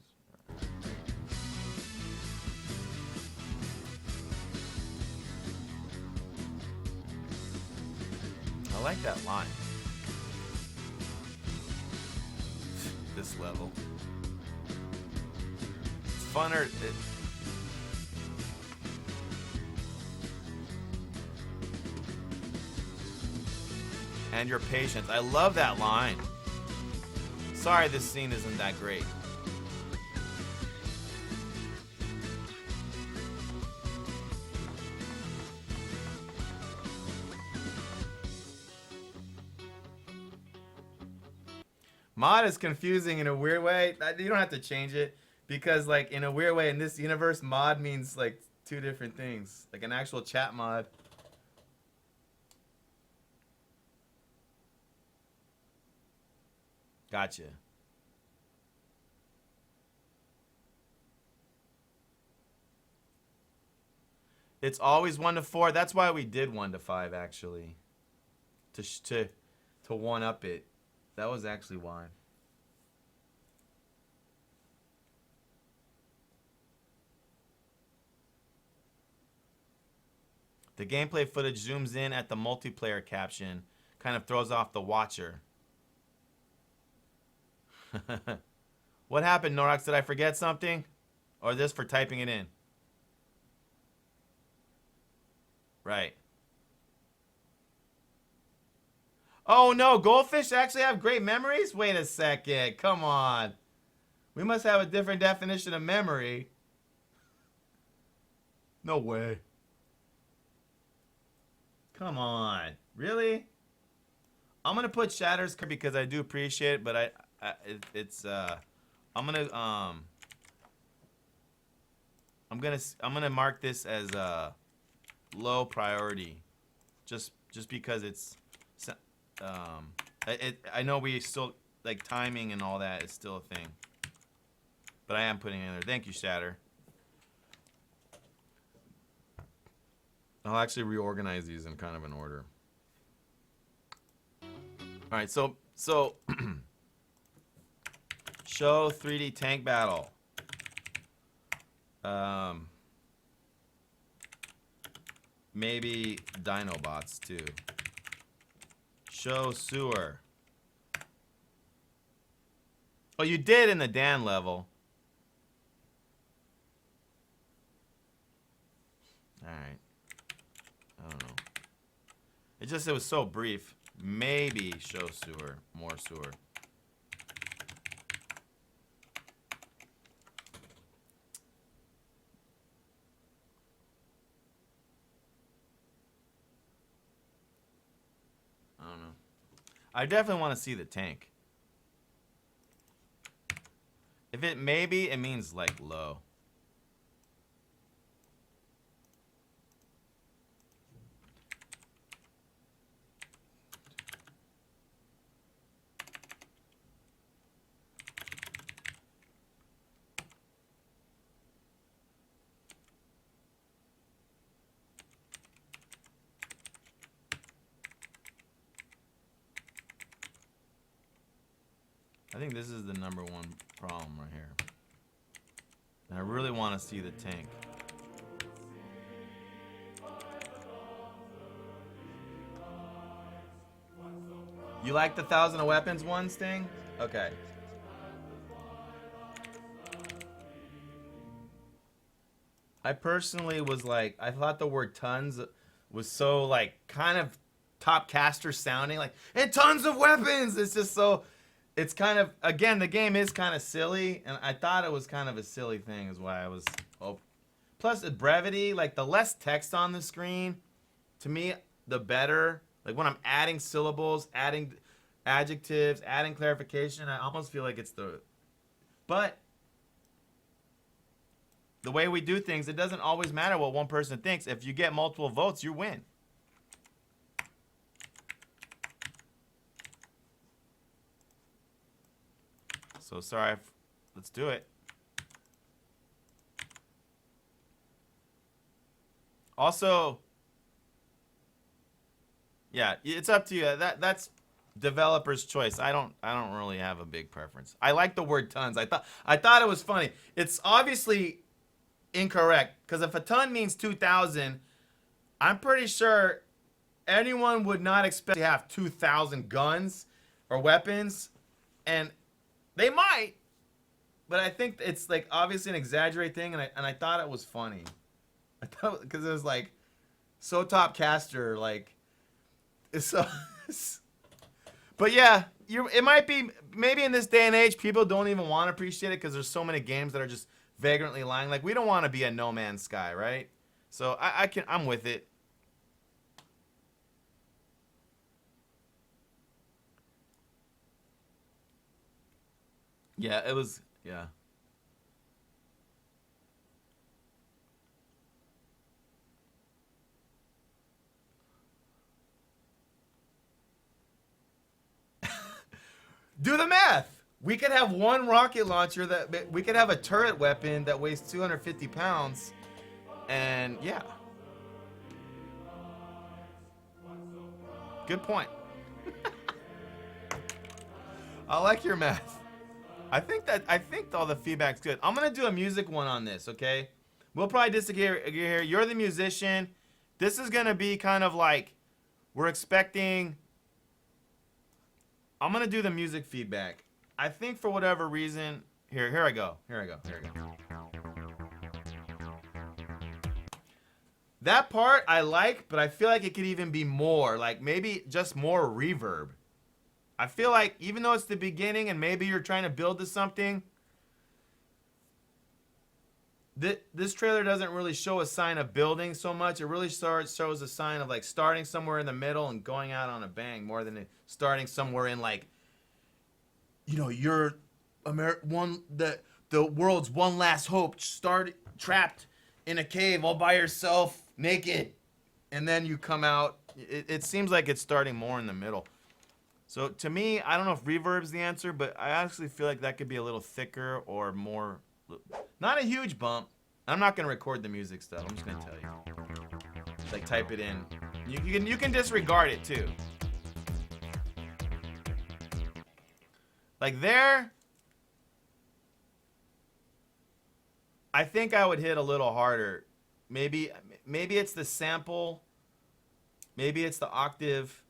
I like that line. This level. It's funner. And your patience. I love that line. Sorry this scene isn't that great. Mod is confusing in a weird way. You don't have to change it because, like, in a weird way in this universe, mod means like 2 different things. Like an actual chat mod. Gotcha. It's always 1 to 4. That's why we did 1 to 5 actually. To one up it. That was actually why. The gameplay footage zooms in at the multiplayer caption, kind of throws off the watcher. What happened, Norax? Did I forget something? Or this for typing it in? Right. Oh no, goldfish actually have great memories? Wait a second, come on. We must have a different definition of memory. No way. Come on, really? I'm gonna put Shatter's because I do appreciate it, but I'm gonna mark this as low priority, just because it's. I know we still like timing and all that is still a thing, but I am putting it in there. Thank you, Shatter. I'll actually reorganize these in kind of an order. All right, so show 3D tank battle. Maybe Dinobots too. Show sewer. Oh, you did in the Dan level. All right. I don't know. It was so brief. Maybe show sewer. More sewer. I definitely want to see the tank. If it maybe, it means like low. I think this is the #1 problem right here. And I really want to see the tank. You like the 1,000 of weapons one, Sting? Okay. I personally was like, I thought the word tons was so like kind of top caster sounding, like, and tons of weapons. It's just so, it's kind of, again, the game is kind of silly, and I thought it was kind of a silly thing is why I was, oh. Plus the brevity, like the less text on the screen, to me, the better. Like when I'm adding syllables, adding adjectives, adding clarification, I almost feel like it's the, but the way we do things, it doesn't always matter what one person thinks. If you get multiple votes, you win. So sorry, let's do it. Also, yeah, it's up to you. That's developer's choice. I don't really have a big preference. I like the word tons. I thought it was funny. It's obviously incorrect, because if a ton means 2,000, I'm pretty sure anyone would not expect to have 2,000 guns or weapons, and they might, but I think it's like obviously an exaggerated thing, and I thought it was funny. I thought, because it was like so top caster, like it's so. But yeah, it might be, maybe in this day and age, people don't even want to appreciate it because there's so many games that are just vagrantly lying. Like, we don't want to be a No Man's Sky, right? So I'm with it. Yeah, it was, yeah. Do the math. We could have one rocket launcher that, we could have a turret weapon that weighs 250 pounds. And yeah. Good point. I like your math. I think all the feedback's good. I'm gonna do a music one on this, okay? We'll probably disagree here. You're the musician. This is gonna be kind of like, we're expecting. I'm gonna do the music feedback. I think for whatever reason, here I go. That part I like, but I feel like it could even be more, like maybe just more reverb. I feel like even though it's the beginning and maybe you're trying to build to something, this trailer doesn't really show a sign of building so much. It really shows a sign of like starting somewhere in the middle and going out on a bang more than starting somewhere in like, you know, you're the world's one last hope, trapped in a cave all by yourself, naked, and then you come out. It seems like it's starting more in the middle. So to me, I don't know if reverb's the answer, but I actually feel like that could be a little thicker or more, not a huge bump. I'm not gonna record the music stuff. I'm just gonna tell you. Like type it in. You can disregard it too. Like there, I think I would hit a little harder. Maybe it's the sample. Maybe it's the octave.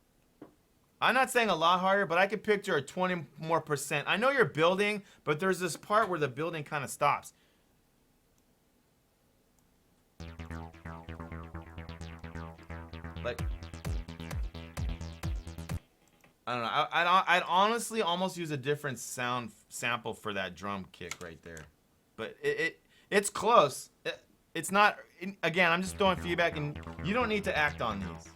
I'm not saying a lot harder, but I could picture a 20% more. I know you're building, but there's this part where the building kind of stops. Like, I don't know. I'd honestly almost use a different sound sample for that drum kick right there. But it's close. It's not, again, I'm just throwing feedback, and you don't need to act on these.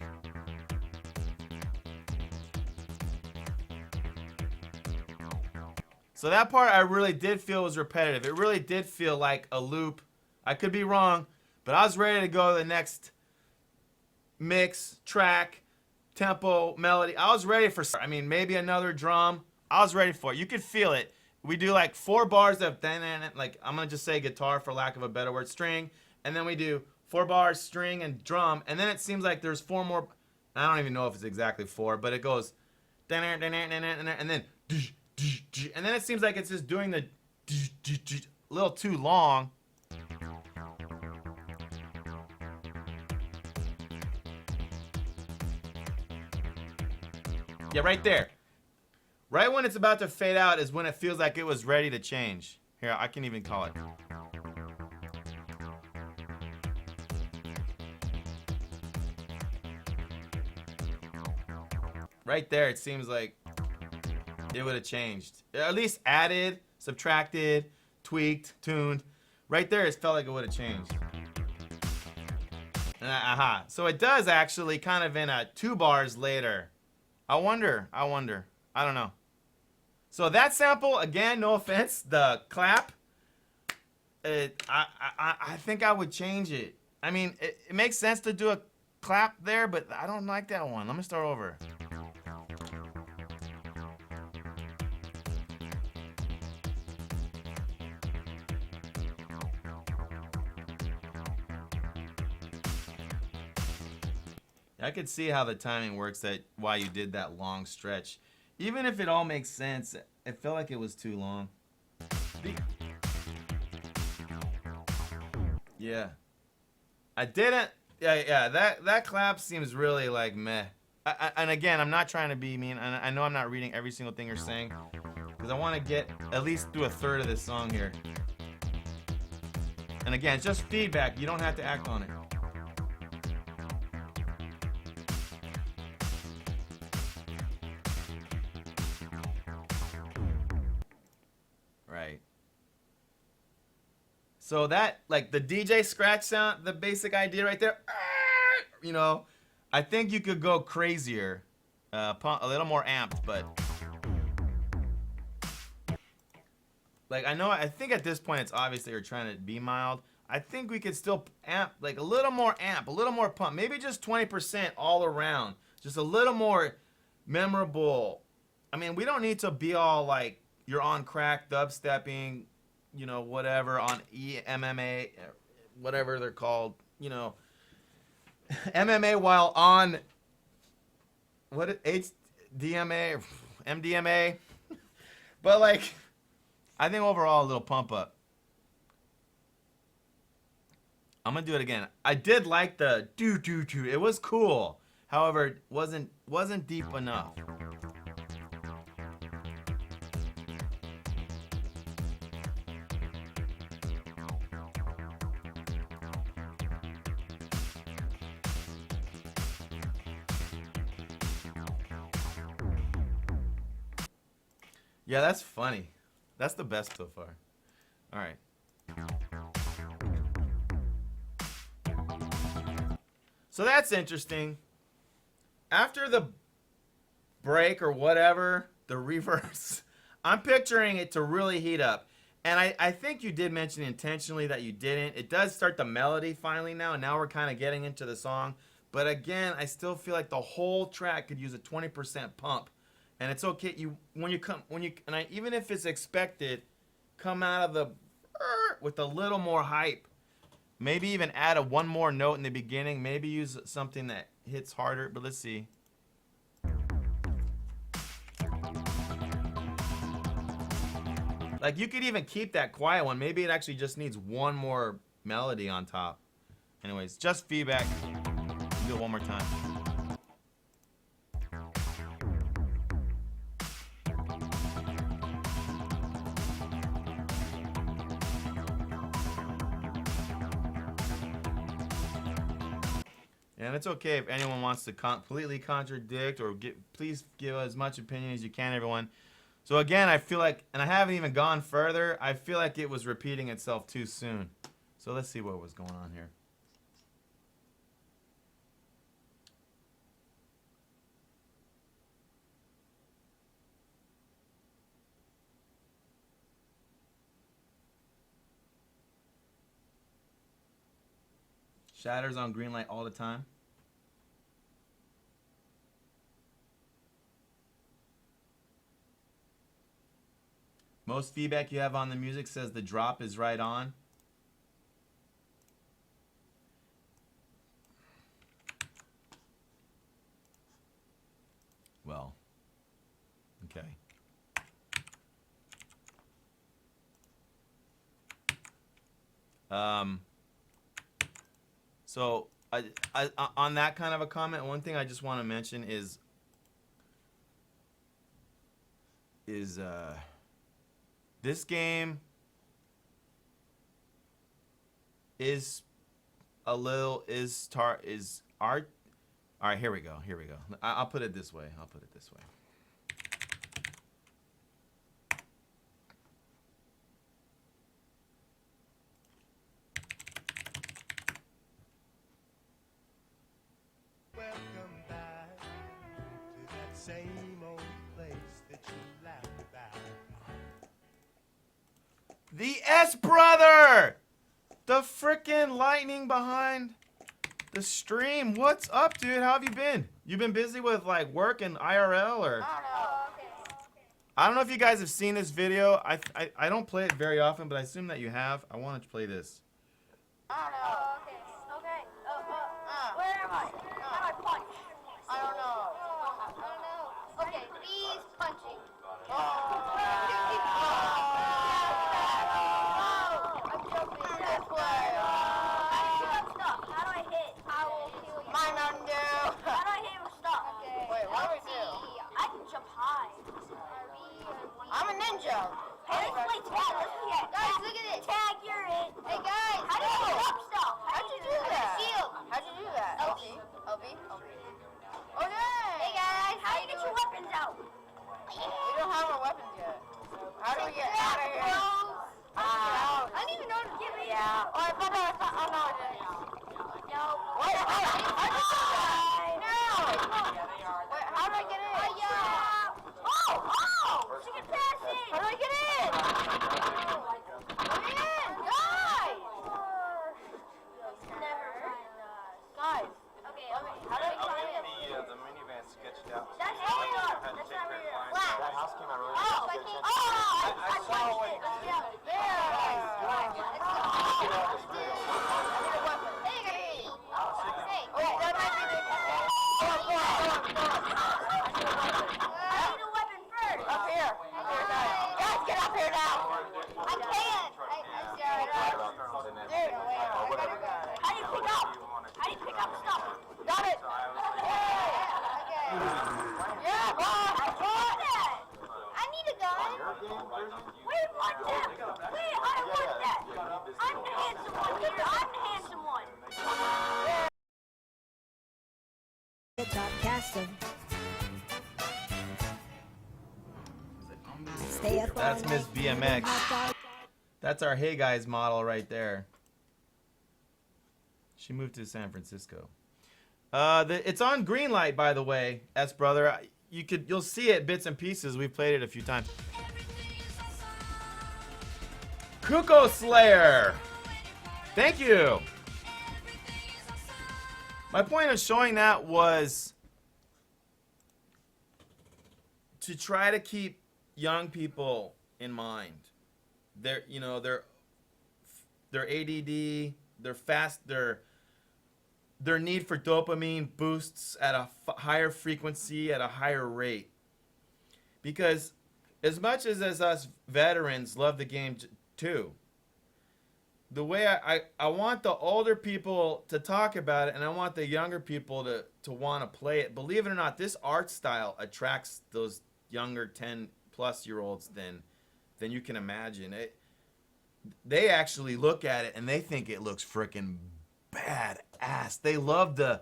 So that part I really did feel was repetitive. It really did feel like a loop. I could be wrong, but I was ready to go to the next mix, track, tempo, melody. I was ready for, I mean, maybe another drum. I was ready for it. You could feel it. We do like 4 bars of, like, I'm going to just say guitar for lack of a better word, string. And then we do 4 bars, string, and drum. And then it seems like there's 4 more. I don't even know if it's exactly 4, but it goes, and then, and then it seems like it's just doing the a little too long. Yeah, right there. Right when it's about to fade out is when it feels like it was ready to change. Here, I can even call it. Right there, it seems like it would have changed. At least added, subtracted, tweaked, tuned. Right there, it felt like it would have changed. Aha. So it does actually kind of in a 2 bars later. I wonder. I don't know. So that sample, again, no offense, the clap, I think I would change it. I mean, it makes sense to do a clap there, but I don't like that one. Let me start over. I could see how the timing works, that why you did that long stretch. Even if it all makes sense, it felt like it was too long. Yeah. I didn't. Yeah. That clap seems really like meh. And again, I'm not trying to be mean. I know I'm not reading every single thing you're saying, because I want to get at least through a third of this song here. And again, it's just feedback. You don't have to act on it. Right. So that, like the DJ scratch sound, the basic idea right there, you know, I think you could go crazier, a little more amped, but like I think at this point it's obvious that you're trying to be mild. I think we could still amp, like a little more amp, a little more pump, maybe just 20% all around, just a little more memorable. I mean, we don't need to be all like you're on crack, dubstepping, you know, whatever, on MMA, whatever they're called, you know, MMA while on, what, HDMA, MDMA, but like, I think overall a little pump up. I'm gonna do it again. I did like the do. It was cool. However, it wasn't deep enough. Yeah, that's funny. That's the best so far. All right. So that's interesting. After the break or whatever, the reverse, I'm picturing it to really heat up. And I think you did mention intentionally that you didn't. It does start the melody finally now, and now we're kind of getting into the song. But again, I still feel like the whole track could use a 20% pump. And it's okay, even if it's expected, come out of the with a little more hype. Maybe even add one more note in the beginning. Maybe use something that hits harder, but let's see. Like, you could even keep that quiet one. Maybe it actually just needs one more melody on top. Anyways, just feedback. Do it one more time. And it's okay if anyone wants to completely contradict or please give as much opinion as you can, everyone. So again, I feel like, and I haven't even gone further, I feel like it was repeating itself too soon. So let's see what was going on here. Shatters on Greenlight all the time. Most feedback you have on the music says the drop is right on. Well, okay. So I on that kind of a comment, one thing I just want to mention is this game is a little art. All right, here we go. Here we go. I'll put it this way. I'll put it this way. Welcome back to that same old place that you laughed about. The S brother, the frickin' lightning behind the stream. What's up, dude? How have you been? You been busy with like work and IRL or? I don't know if you guys have seen this video. I don't play it very often, but I assume that you have. I want to play this. I don't know. Okay. Where am I? How do I punch? I don't know. Okay, he's punching. I'm jumping this way. Stop. How do I hit? I will kill you. Mine undo. How do I hit with stop? Okay. Wait, what do we do? I can jump high. I'm a ninja. Hey, let's play tag. Guys, look at it. Tag, you're it. Hey, guys. How do you jump stuff? How'd you do that? Shield. How'd you do that? LB. Okay. Hey, guys. How do you get your weapons out? We don't have our weapons yet. How do we get out of here? I didn't even know to give it. Yeah. Oh, I thought I know what it is. No. What? How do you do that? No. Wait, how do I get in? She can pass it. How do I get in? Let me in, guys. Never find us. Guys. Okay. How do I get in? The minivan sketched out. That's how we are. That's how we are. That house came out really I punched it. There. Wait, that might be the... I need a weapon first. Up here, guys. Guys, get up here now. I can't. Dude, how do you pick up? How do you pick up stuff? Got it. Yeah, boy, I got that. I need a gun. Wait, what that? Wait, I want that. I'm the handsome one here. I'm the handsome one. The top caster. Stay up That's all Miss night. BMX. Hot dog. That's our Hey Guys model right there. She moved to San Francisco. It's on Greenlight, by the way, S brother. You'll see it bits and pieces. We've played it a few times. Kuko Slayer. Thank you. My point of showing that was to try to keep young people in mind. They're ADD, they're fast, their need for dopamine boosts at a higher frequency, at a higher rate. Because as much as us veterans love the game too, the way I want the older people to talk about it, and I want the younger people to want to play it. Believe it or not, this art style attracts those younger 10-plus-year-olds than you can imagine. They actually look at it and they think it looks freaking badass. They love the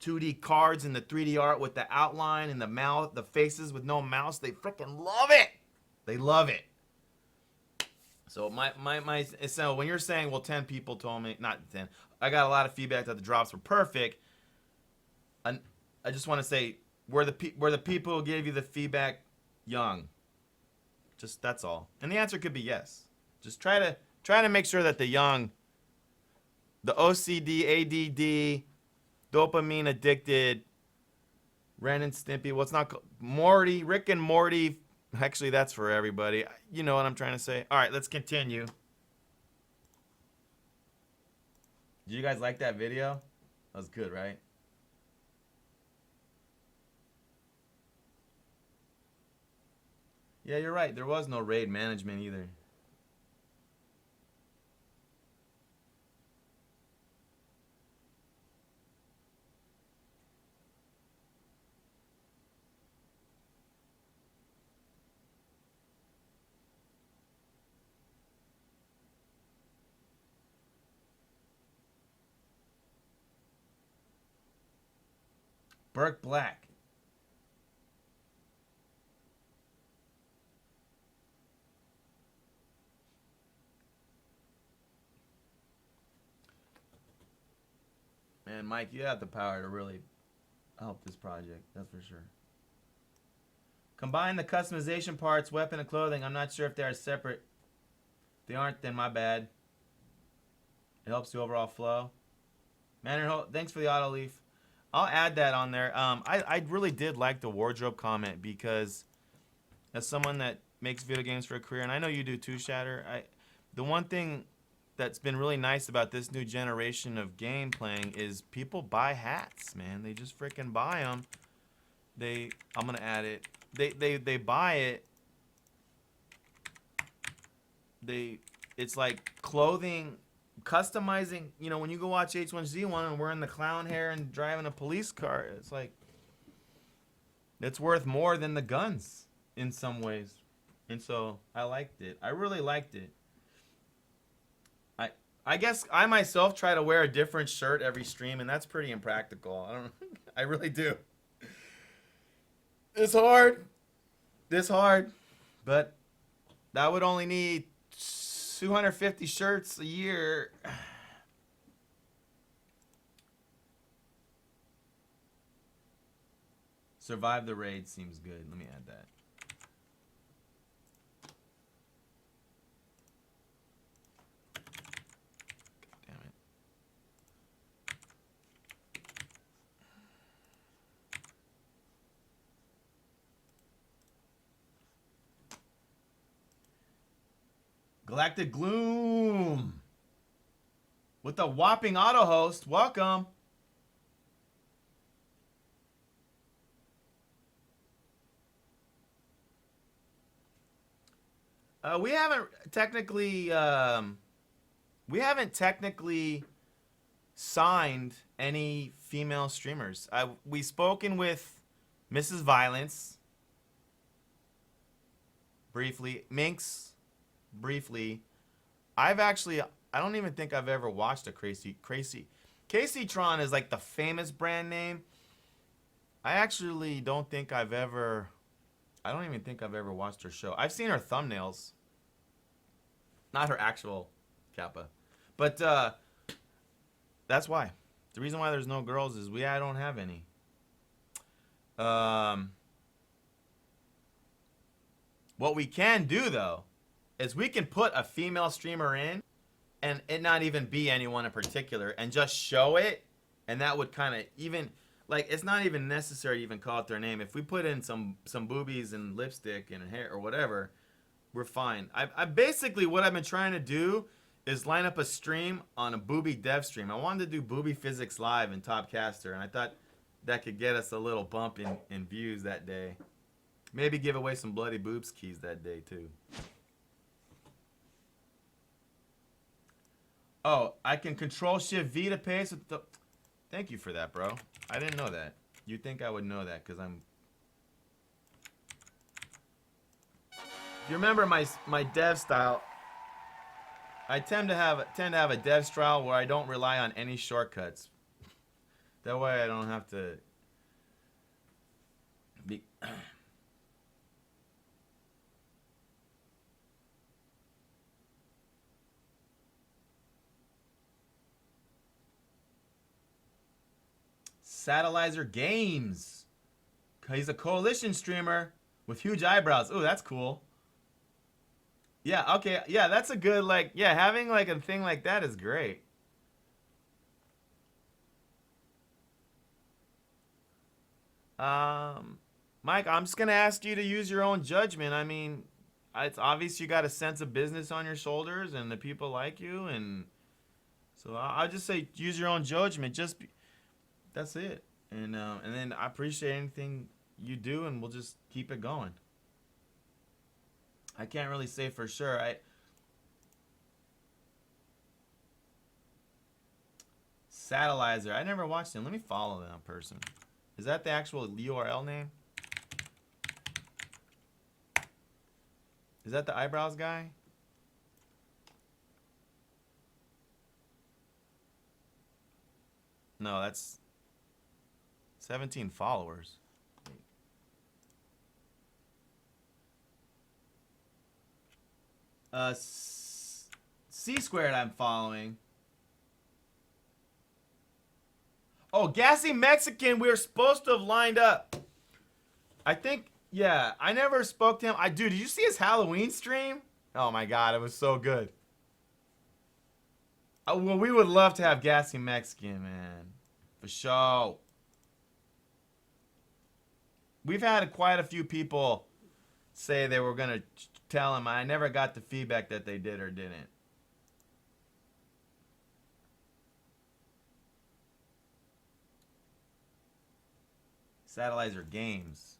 2D cards and the 3D art with the outline and the mouth, the faces with no mouths. They freaking love it. They love it. So so when you're saying, well, 10 people told me, not 10, I got a lot of feedback that the drops were perfect. And I just want to say, were the people who gave you the feedback young? Just that's all. And the answer could be yes. Just try to make sure that the young The OCD, ADD, dopamine addicted, Ren and Stimpy. Well, it's not Morty, Rick and Morty. Actually, that's for everybody. You know what I'm trying to say. All right, let's continue. Did you guys like that video? That was good, right? Yeah, you're right. There was no raid management either. Burke Black. Man, Mike, you have the power to really help this project. That's for sure. Combine the customization parts, weapon, and clothing. I'm not sure if they are separate. If they aren't, then my bad. It helps the overall flow. Man, thanks for the auto leaf. I'll add that on there. I really did like the wardrobe comment because as someone that makes video games for a career, and I know you do too, Shatter, the one thing that's been really nice about this new generation of game playing is people buy hats, man. They just freaking buy them. I'm gonna add it. They buy it. It's like clothing, customizing. You know, when you go watch H1Z1 and wearing the clown hair and driving a police car, it's like it's worth more than the guns in some ways. And so I liked it. I really liked it. I guess I myself try to wear a different shirt every stream, and that's pretty impractical. I really do. It's hard. But that would only need 250 shirts a year. Survive the raid seems good. Let me add that. Galactic Gloom with the whopping auto host. Welcome. We haven't technically signed any female streamers. We've spoken with Mrs. Violence briefly, Minx briefly. I don't even think I've ever watched a Casey Tron is like the famous brand name. I actually don't even think I've ever watched her show. I've seen her thumbnails. Not her actual Kappa. But that's why. The reason why there's no girls is I don't have any. What we can do though is we can put a female streamer in and it not even be anyone in particular and just show it, and that would kind of even, like, it's not even necessary to even call it their name. If we put in some boobies and lipstick and hair or whatever, we're fine. I basically, what I've been trying to do is line up a stream on a booby dev stream. I wanted to do booby physics live in Topcaster, and I thought that could get us a little bump in views that day. Maybe give away some bloody boobs keys that day too. Oh, I can control shift V to pace with the... Thank you for that, bro. I didn't know that. You'd think I would know that because I'm... If you remember my dev style, I tend to have a dev style where I don't rely on any shortcuts. That way I don't have to be... Satellizer Games. He's a coalition streamer with huge eyebrows. Oh, that's cool. Yeah, okay. Yeah, that's a good, like, yeah, having like a thing like that is great. Mike, I'm just gonna ask you to use your own judgment. I mean, it's obvious you got a sense of business on your shoulders, and the people like you, and so I'll just say use your own judgment. That's it. And then I appreciate anything you do, and we'll just keep it going. I can't really say for sure. Satellizer. I never watched him. Let me follow that person. Is that the actual URL name? Is that the eyebrows guy? No, that's 17 followers. C squared I'm following. Oh, Gassy Mexican, we were supposed to have lined up. I think, yeah, I never spoke to him. Dude, did you see his Halloween stream? Oh my God, it was so good. Well, we would love to have Gassy Mexican, man. For sure. We've had quite a few people say they were going to tell him. I never got the feedback that they did or didn't. Satellizer Games.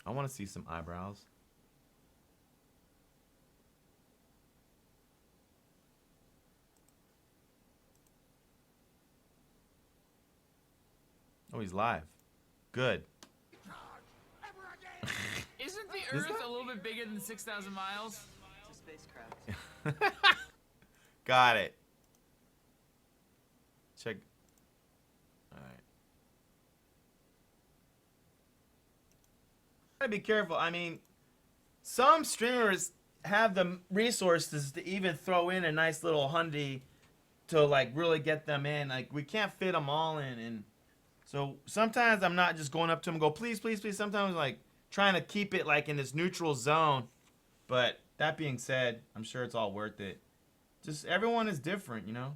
I want to see some eyebrows. Oh, he's live. Good. Isn't the Earth a little bit bigger than 6,000 miles? It's a spacecraft. Got it. Check. All right. Gotta be careful. I mean, some streamers have the resources to even throw in a nice little hundy to like really get them in. Like we can't fit them all in, and so sometimes I'm not just going up to them and go, please, please, please. Sometimes like trying to keep it like in this neutral zone. But that being said, I'm sure it's all worth it. Just everyone is different, you know?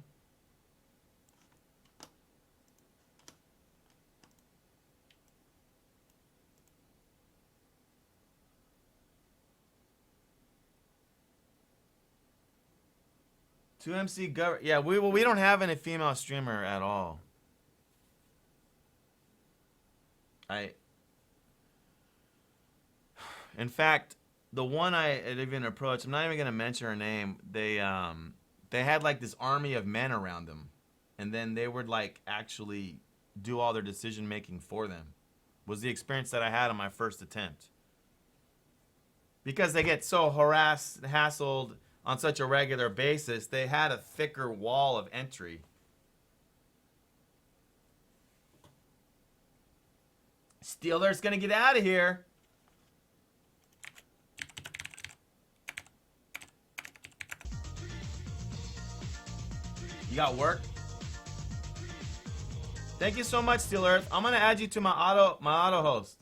Two MC Gov. Yeah, we don't have any female streamer at all. In fact, the one I had even approached, I'm not even gonna mention her name. They had like this army of men around them, and then they would like actually do all their decision making for them. Was the experience that I had on my first attempt. Because they get so harassed, hassled on such a regular basis, they had a thicker wall of entry. Steeler's gonna get out of here. You got work? Thank you so much, Steel Earth. I'm gonna add you to my auto host.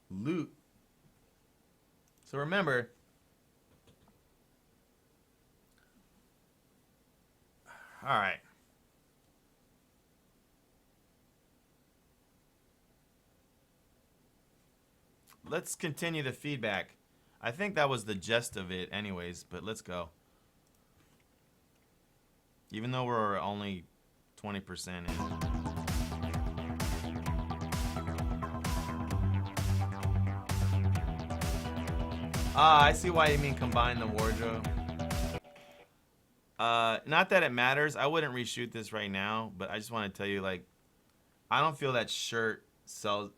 Loot. So remember, all right. Let's continue the feedback. I think that was the gist of it anyways, but let's go. Even though we're only 20% in. Ah, I see why you mean combine the wardrobe. Not that it matters. I wouldn't reshoot this right now, but I just want to tell you, like, I don't feel that shirt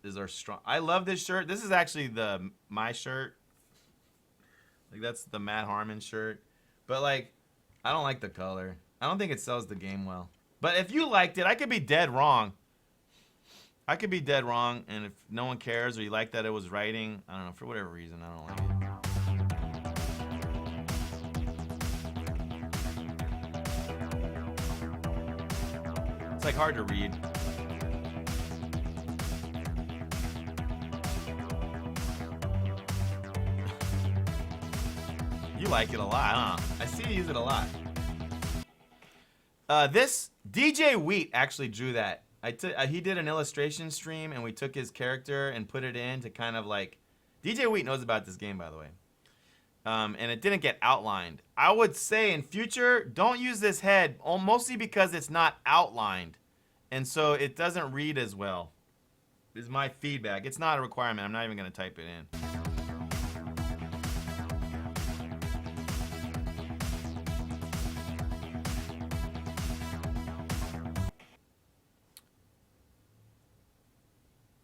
is our strong. I love this shirt. This is actually my shirt. Like, that's the Matt Harmon shirt. But, like, I don't like the color. I don't think it sells the game well. But if you liked it, I could be dead wrong. I could be dead wrong, and if no one cares or you like that it was writing, I don't know, for whatever reason, I don't like it. like hard to read. You like it a lot, huh? I see you use it a lot. This DJ Wheat actually drew that. He did an illustration stream, and we took his character and put it in to kind of like. DJ Wheat knows about this game, by the way. And it didn't get outlined. I would say in future, don't use this head, mostly because it's not outlined, and so it doesn't read as well. Is my feedback. It's not a requirement. I'm not even going to type it in.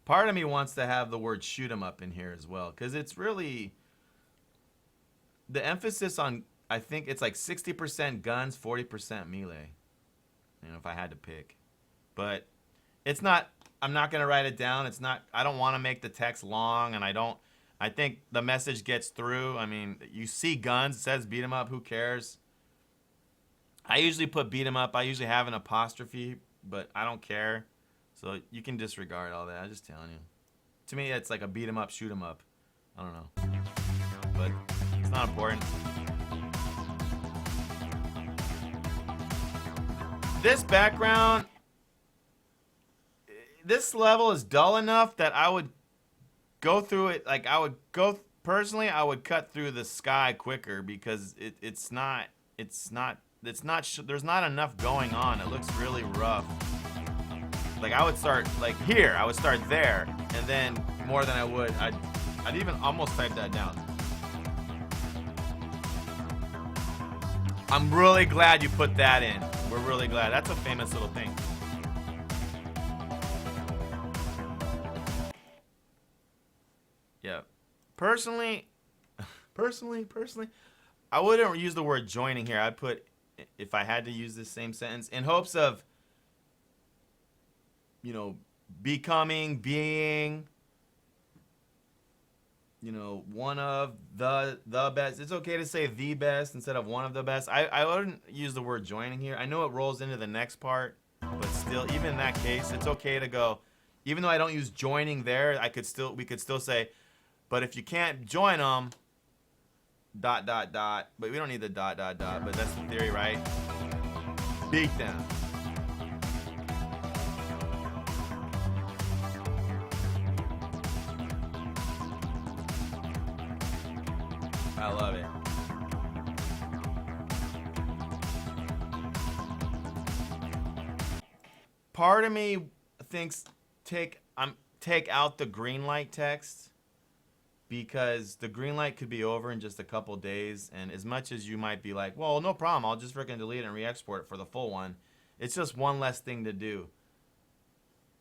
Part of me wants to have the word shoot 'em up in here as well, because it's really the emphasis on, I think it's like 60% guns, 40% melee. You know, if I had to pick. But it's not, I'm not going to write it down. It's not, I don't want to make the text long, and I think the message gets through. I mean, you see guns, it says beat 'em up, who cares? I usually put beat 'em up. I usually have an apostrophe, but I don't care. So you can disregard all that. I'm just telling you. To me, it's like a beat 'em up, shoot 'em up. I don't know. But it's not important. This background, this level is dull enough that I would go through it. Like personally, I would cut through the sky quicker because there's not enough going on. It looks really rough. Like I would start like here, I would start there, and then more than I would, I'd even almost type that down. I'm really glad you put that in. We're really glad. That's a famous little thing. Yeah. Personally, I wouldn't use the word joining here. I'd put, if I had to use this same sentence, in hopes of, you know, becoming, being, you know, one of the best. It's okay to say the best instead of one of the best. I wouldn't use the word joining here. I know it rolls into the next part, but still, even in that case, it's okay to go, even though I don't use joining there, we could still say, but if you can't join them, ... But we don't need the ... But that's the theory, right? Beat them. I love it. Part of me thinks take out the Greenlight text, because the Greenlight could be over in just a couple days, and as much as you might be like, well, no problem, I'll just freaking delete it and re-export it for the full one, it's just one less thing to do.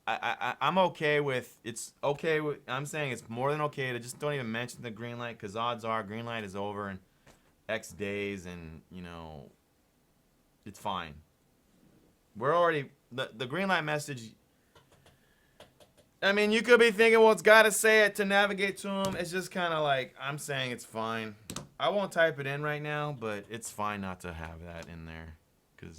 I'm okay with, I'm saying it's more than okay to just don't even mention the Greenlight, because odds are Greenlight is over in X days, and, you know, it's fine. We're already, the Greenlight message, I mean, you could be thinking, well, it's got to say it to navigate to them. It's just kind of like, I'm saying it's fine. I won't type it in right now, but it's fine not to have that in there, because...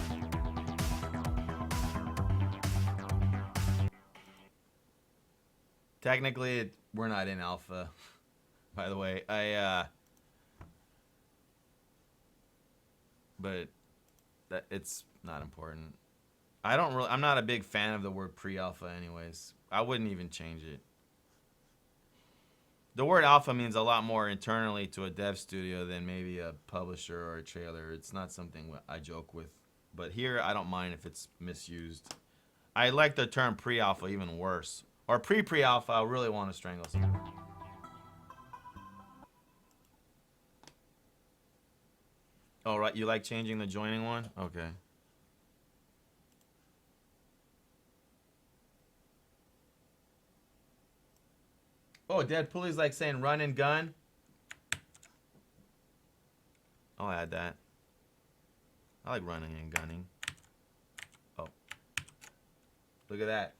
Technically, we're not in alpha, by the way. But it's not important. I'm not a big fan of the word pre-alpha anyways. I wouldn't even change it. The word alpha means a lot more internally to a dev studio than maybe a publisher or a trailer. It's not something I joke with. But here, I don't mind if it's misused. I like the term pre-alpha even worse. Or pre-alpha, I really want to strangle someone. Oh, right, you like changing the joining one? Okay. Oh, Dead Pulley's like saying run and gun. I'll add that. I like running and gunning. Oh. Look at that.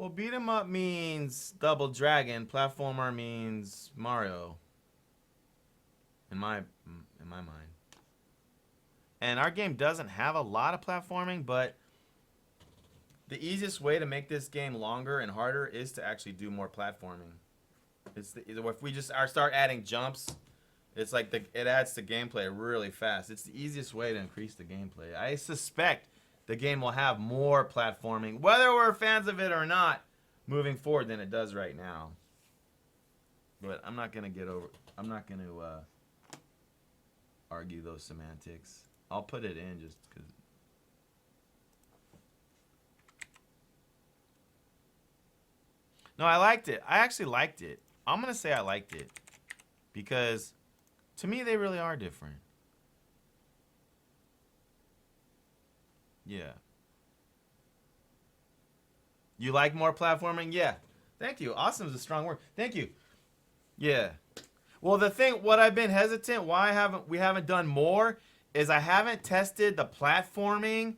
Well, beat 'em up means Double Dragon. Platformer means Mario. In my mind. And our game doesn't have a lot of platforming, but the easiest way to make this game longer and harder is to actually do more platforming. If we just start adding jumps, it's like it adds to gameplay really fast. It's the easiest way to increase the gameplay. I suspect the game will have more platforming, whether we're fans of it or not, moving forward than it does right now. But I'm not gonna argue those semantics. I'll put it in just because. No, I liked it. I actually liked it. I'm gonna say I liked it because to me they really are different. Yeah. You like more platforming? Yeah. Thank you. Awesome is a strong word. Thank you. Yeah. Well, what I've been hesitant, why we haven't done more, is I haven't tested the platforming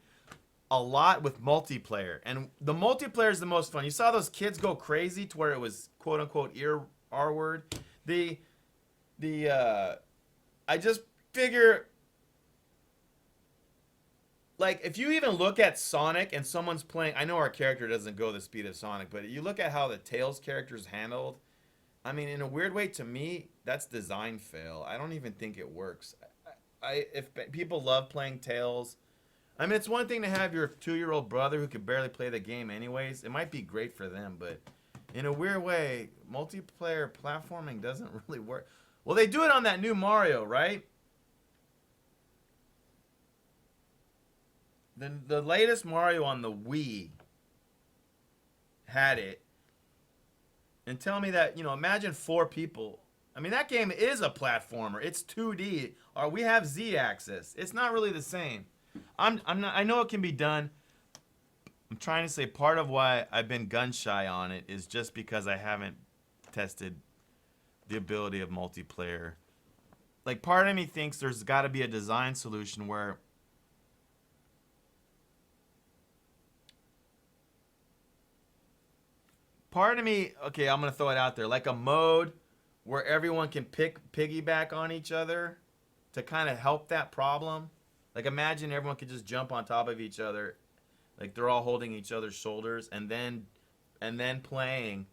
a lot with multiplayer. And the multiplayer is the most fun. You saw those kids go crazy to where it was quote unquote R word. I just figure, like, if you even look at Sonic and someone's playing, I know our character doesn't go the speed of Sonic, but you look at how the Tails character is handled, I mean, in a weird way, to me, that's design fail. I don't even think it works. If people love playing Tails, I mean, it's one thing to have your 2-year-old brother who could barely play the game anyways. It might be great for them, but in a weird way, multiplayer platforming doesn't really work. Well, they do it on that new Mario, right? The latest Mario on the Wii had it. And tell me that, imagine 4 people. I mean, that game is a platformer. It's 2D. Or we have Z-axis. It's not really the same. I know it can be done. I'm trying to say part of why I've been gun shy on it is just because I haven't tested the ability of multiplayer. Like, part of me thinks there's got to be a design solution where part of me, okay, I'm going to throw it out there, like a mode where everyone can piggyback on each other to kind of help that problem. Like, imagine everyone could just jump on top of each other, like they're all holding each other's shoulders, and then playing.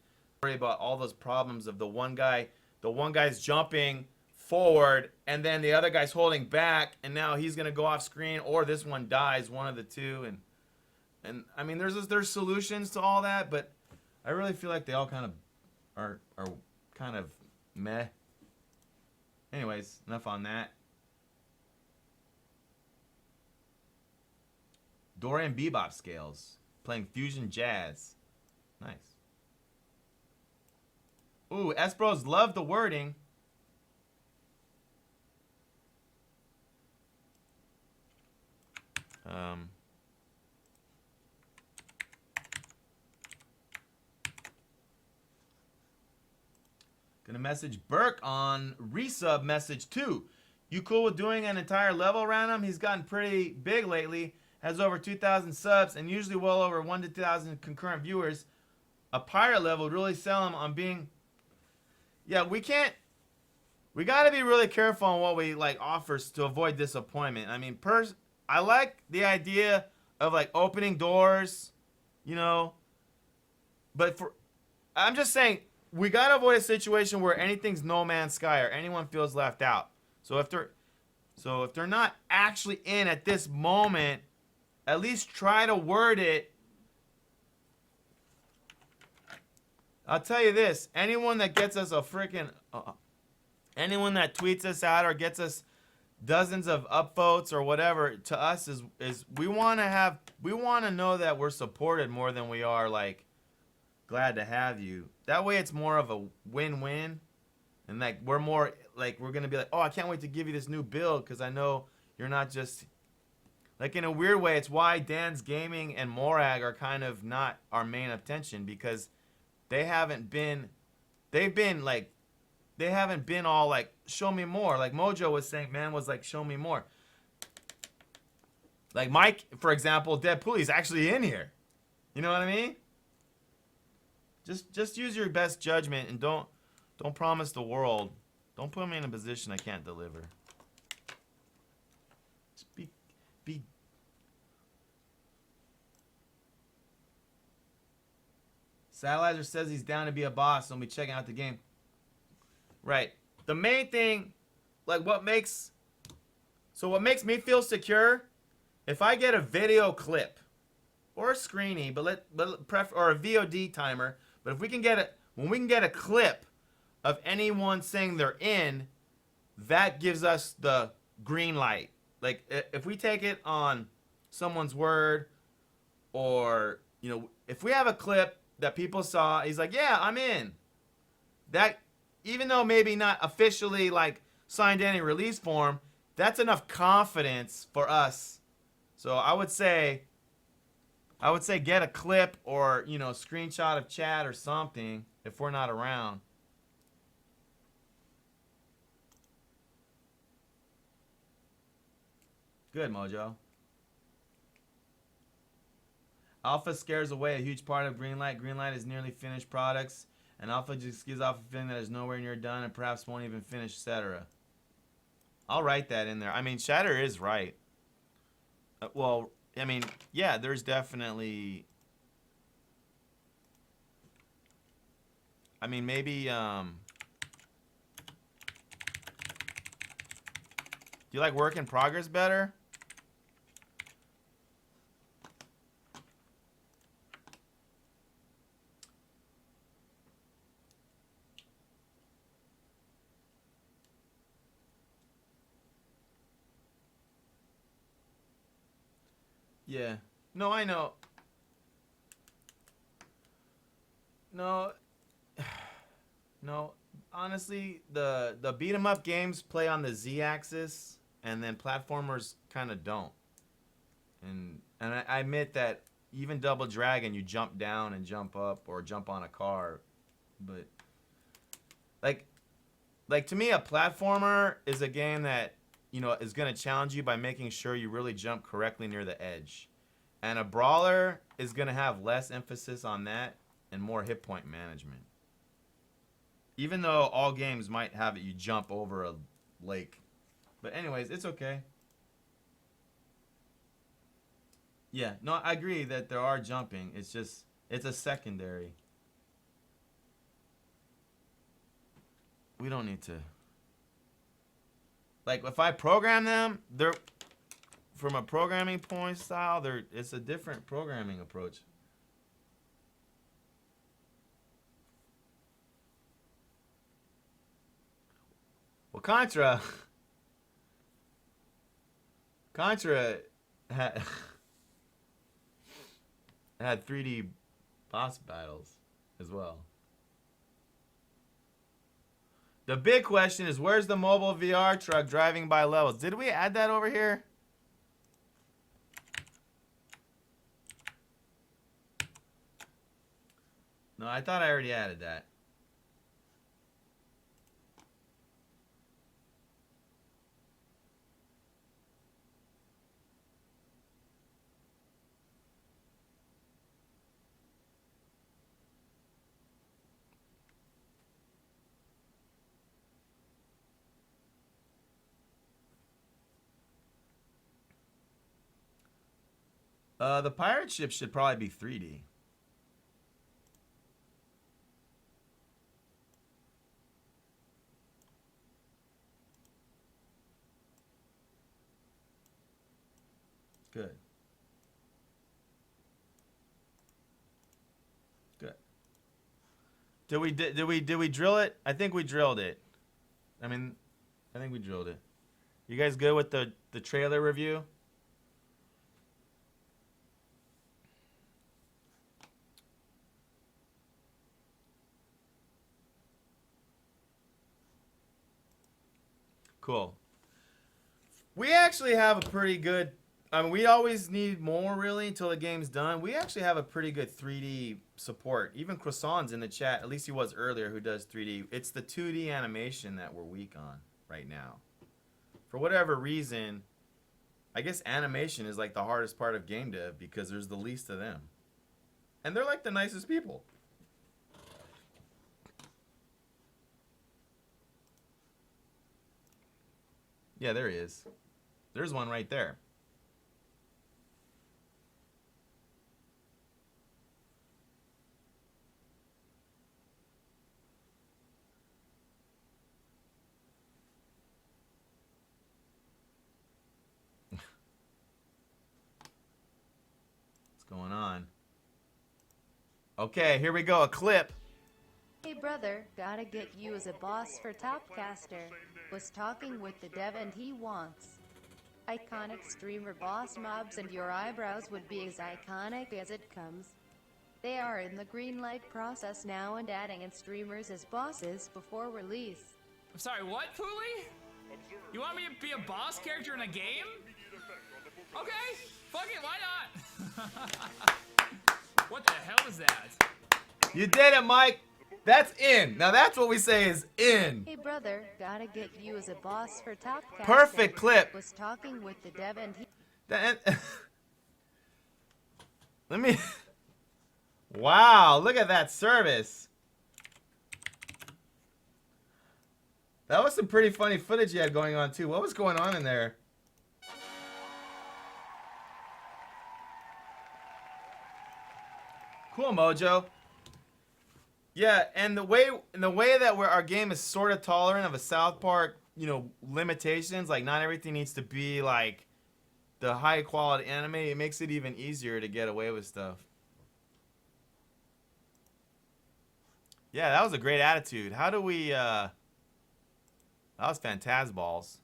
Worry about all those problems of the one guy's jumping forward, and then the other guy's holding back, and now he's gonna go off screen, or this one dies, one of the two, and I mean, there's solutions to all that, but I really feel like they all kind of are kind of meh. Anyways, enough on that. Dorian Bebop scales. Playing fusion jazz. Nice. Ooh, S-Bros love the wording. Gonna message Burke on resub message 2. You cool with doing an entire level around him? He's gotten pretty big lately. Has over 2,000 subs and usually well over 1,000 to 2,000 concurrent viewers. A pirate level would really sell him on being... Yeah, we got to be really careful on what we offers to avoid disappointment. I mean, I like the idea of opening doors, but I'm just saying we got to avoid a situation where anything's no man's sky or anyone feels left out. So if they're not actually in at this moment, at least try to word it. I'll tell you this, anyone that gets us anyone that tweets us out or gets us dozens of upvotes or whatever, to us is we want to know that we're supported more than we are glad to have you. That way it's more of a win-win, and we're more we're going to be oh, I can't wait to give you this new build because I know you're not just in a weird way. It's why Dan's Gaming and Morag are kind of not our main attention, because they haven't been all show me more. Like MOJOE was saying, man was show me more. Like Mike, for example, Dead Pooley's actually in here. You know what I mean? Just use your best judgment and don't promise the world. Don't put me in a position I can't deliver. Just be. Satellizer says he's down to be a boss, so we'll be checking out the game. Right. The main thing, like what makes me feel secure, if I get a video clip or a screeny, or a VOD timer, but if we can get when we can get a clip of anyone saying they're in, that gives us the green light. Like if we take it on someone's word, or if we have a clip that people saw, he's like, yeah, I'm in. That, even though maybe not officially like signed any release form, that's enough confidence for us. So I would say get a clip or screenshot of chat or something if we're not around. Good, Mojo. Alpha scares away a huge part of Greenlight. Greenlight is nearly finished products, and Alpha just gives off a feeling that is nowhere near done and perhaps won't even finish, etc. I'll write that in there. I mean, Shatter is right. Well, I mean, yeah, there's definitely... I mean, maybe... Do you like work in progress better? Yeah. No, I know. No. No. Honestly, the beat 'em up games play on the Z-axis, and then platformers kind of don't. And I admit that even Double Dragon, you jump down and jump up or jump on a car, but like to me, a platformer is a game that is going to challenge you by making sure you really jump correctly near the edge. And a brawler is going to have less emphasis on that and more hit point management. Even though all games might have it, you jump over a lake. But anyways, it's okay. Yeah, no, I agree that there are jumping. It's just, it's a secondary. We don't need to... Like, if I program them, they're... From a programming point style, it's a different programming approach. Well, Contra had 3D boss battles as well. The big question is, where's the mobile VR truck driving by levels? Did we add that over here? No, I thought I already added that. The pirate ship should probably be 3D. Good. Good. Did we drill it? I think we drilled it. I mean, I think we drilled it. You guys good with the trailer review? Cool. We actually have a pretty good... I mean, we always need more, really, until the game's done. We actually have a pretty good 3D support. Even Croissant's in the chat, at least he was earlier, who does 3D. It's the 2D animation that we're weak on right now. For whatever reason, I guess animation is like the hardest part of game dev because there's the least of them. And they're like the nicest people. Yeah, there he is. There's one right there. What's going on? Okay, here we go. A clip. Hey brother, gotta get you as a boss for Topcaster. Was talking with the dev and he wants iconic streamer boss mobs, and your eyebrows would be as iconic as it comes. They are in the Greenlight process now and adding in streamers as bosses before release. I'm sorry, what, Pooley? You want me to be a boss character in a game? Okay, fuck it, why not? What the hell is that? You did it, Mike. That's in. Now that's what we say is in. Hey brother, gotta get you as a boss for Topcaster. Perfect clip. Was talking with the dev and he... Let me... Wow, look at that service. That was some pretty funny footage you had going on too. What was going on in there? Cool, Mojo. Yeah, and the way that our game is sort of tolerant of a South Park, you know, limitations, like not everything needs to be like the high quality anime, it makes it even easier to get away with stuff. Yeah, that was a great attitude. How do we that was Fantasballs.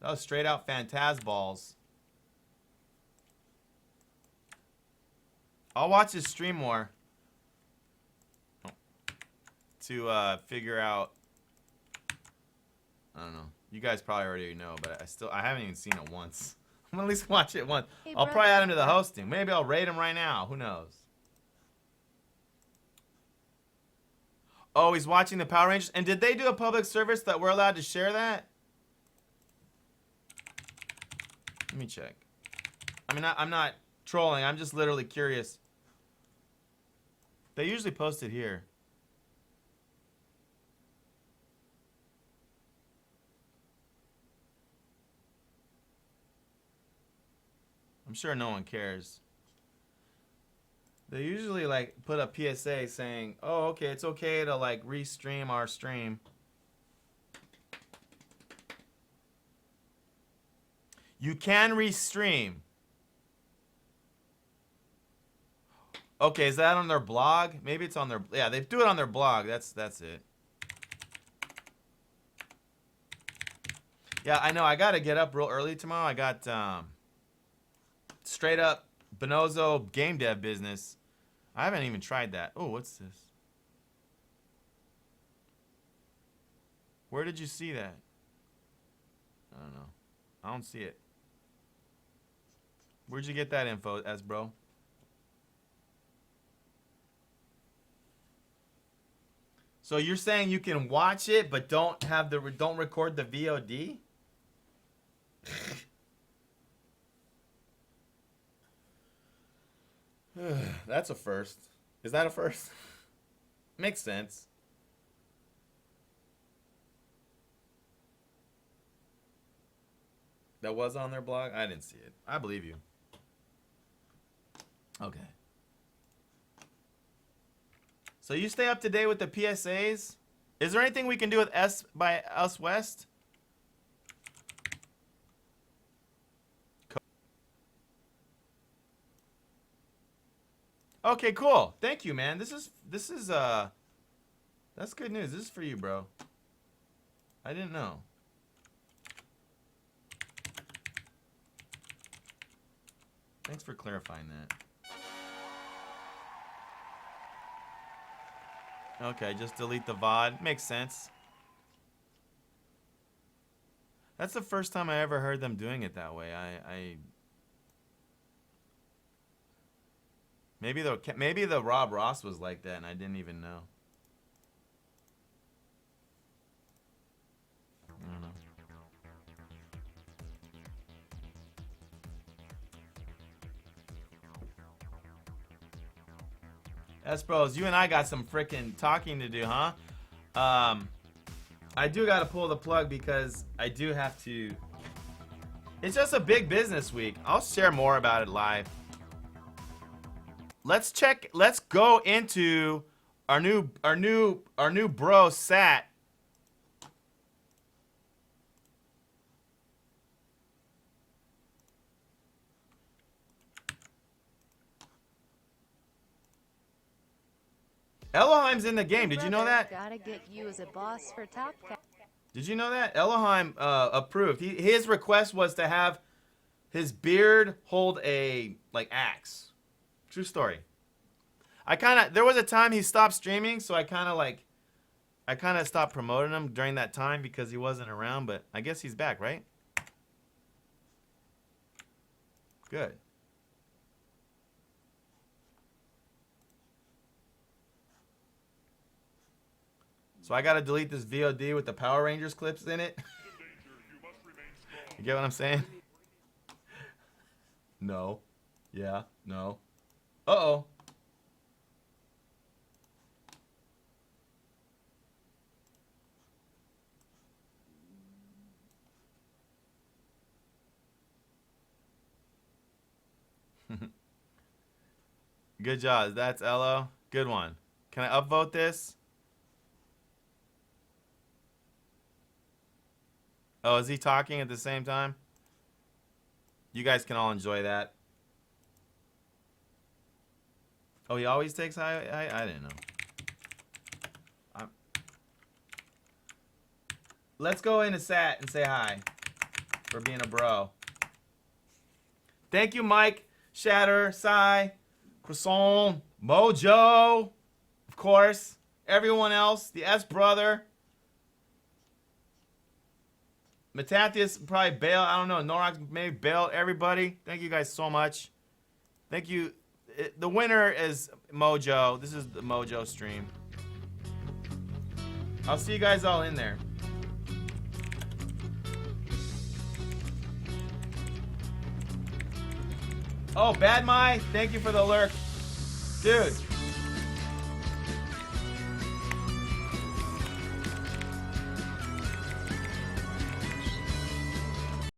That was straight out Fantasballs. I'll watch his stream more to figure out. I don't know. You guys probably already know, but I haven't even seen it once. I'm gonna at least watch it once. Hey, I'll brother. probably add him to the hosting. Maybe I'll raid him right now. Who knows? Oh, he's watching the Power Rangers. And did they do a public service that we're allowed to share that? Let me check. I mean, I'm not trolling. I'm just literally curious. They usually post it here. I'm sure no one cares. They usually like put a PSA saying, "Oh, okay, it's okay to like restream our stream." You can restream. Okay, is that on their blog? Maybe it's on their... Yeah, they do it on their blog. That's it. Yeah, I know. I got to get up real early tomorrow. I got straight up Bonozo game dev business. I haven't even tried that. Oh, what's this? Where did you see that? I don't know. I don't see it. Where'd you get that info, bro? So you're saying you can watch it, but don't record the VOD? That's a first. Is that a first? Makes sense. That was on their blog? I didn't see it. I believe you. Okay. So you stay up to date with the PSAs? Is there anything we can do with by Us West? Okay, cool. Thank you, man. This is that's good news. This is for you, bro. I didn't know. Thanks for clarifying that. Okay, just delete the VOD. Makes sense. That's the first time I ever heard them doing it that way. Maybe the Rob Ross was like that and I didn't even know. I don't know. S Bros, you and I got some freaking talking to do, huh? I do gotta pull the plug because I do have to. It's just a big business week. I'll share more about it live. Let's go into our new bro Sat. Elohim's in the game. Did you know that? Gotta get you as a boss for Topcat. Did you know that? Elohim approved. His request was to have his beard hold a axe. True story. There was a time he stopped streaming, so I kind of stopped promoting him during that time because he wasn't around, but I guess he's back, right? Good. So I gotta delete this VOD with the Power Rangers clips in it. You get what I'm saying? No. Yeah. No. Uh-oh. Good job. That's Elo. Good one. Can I upvote this? Oh, is he talking at the same time? You guys can all enjoy that. Oh, he always takes hi. I didn't know. Let's go into Sat and say hi for being a bro. Thank you, Mike, Shatter, Sai, Croissant, Mojo, of course, everyone else, the S brother. Matathias probably bail. I don't know. Norax maybe bail. Everybody, thank you guys so much. Thank you. The winner is Mojo. This is the Mojo stream. I'll see you guys all in there. Oh, Bad Mai, thank you for the lurk. Dude,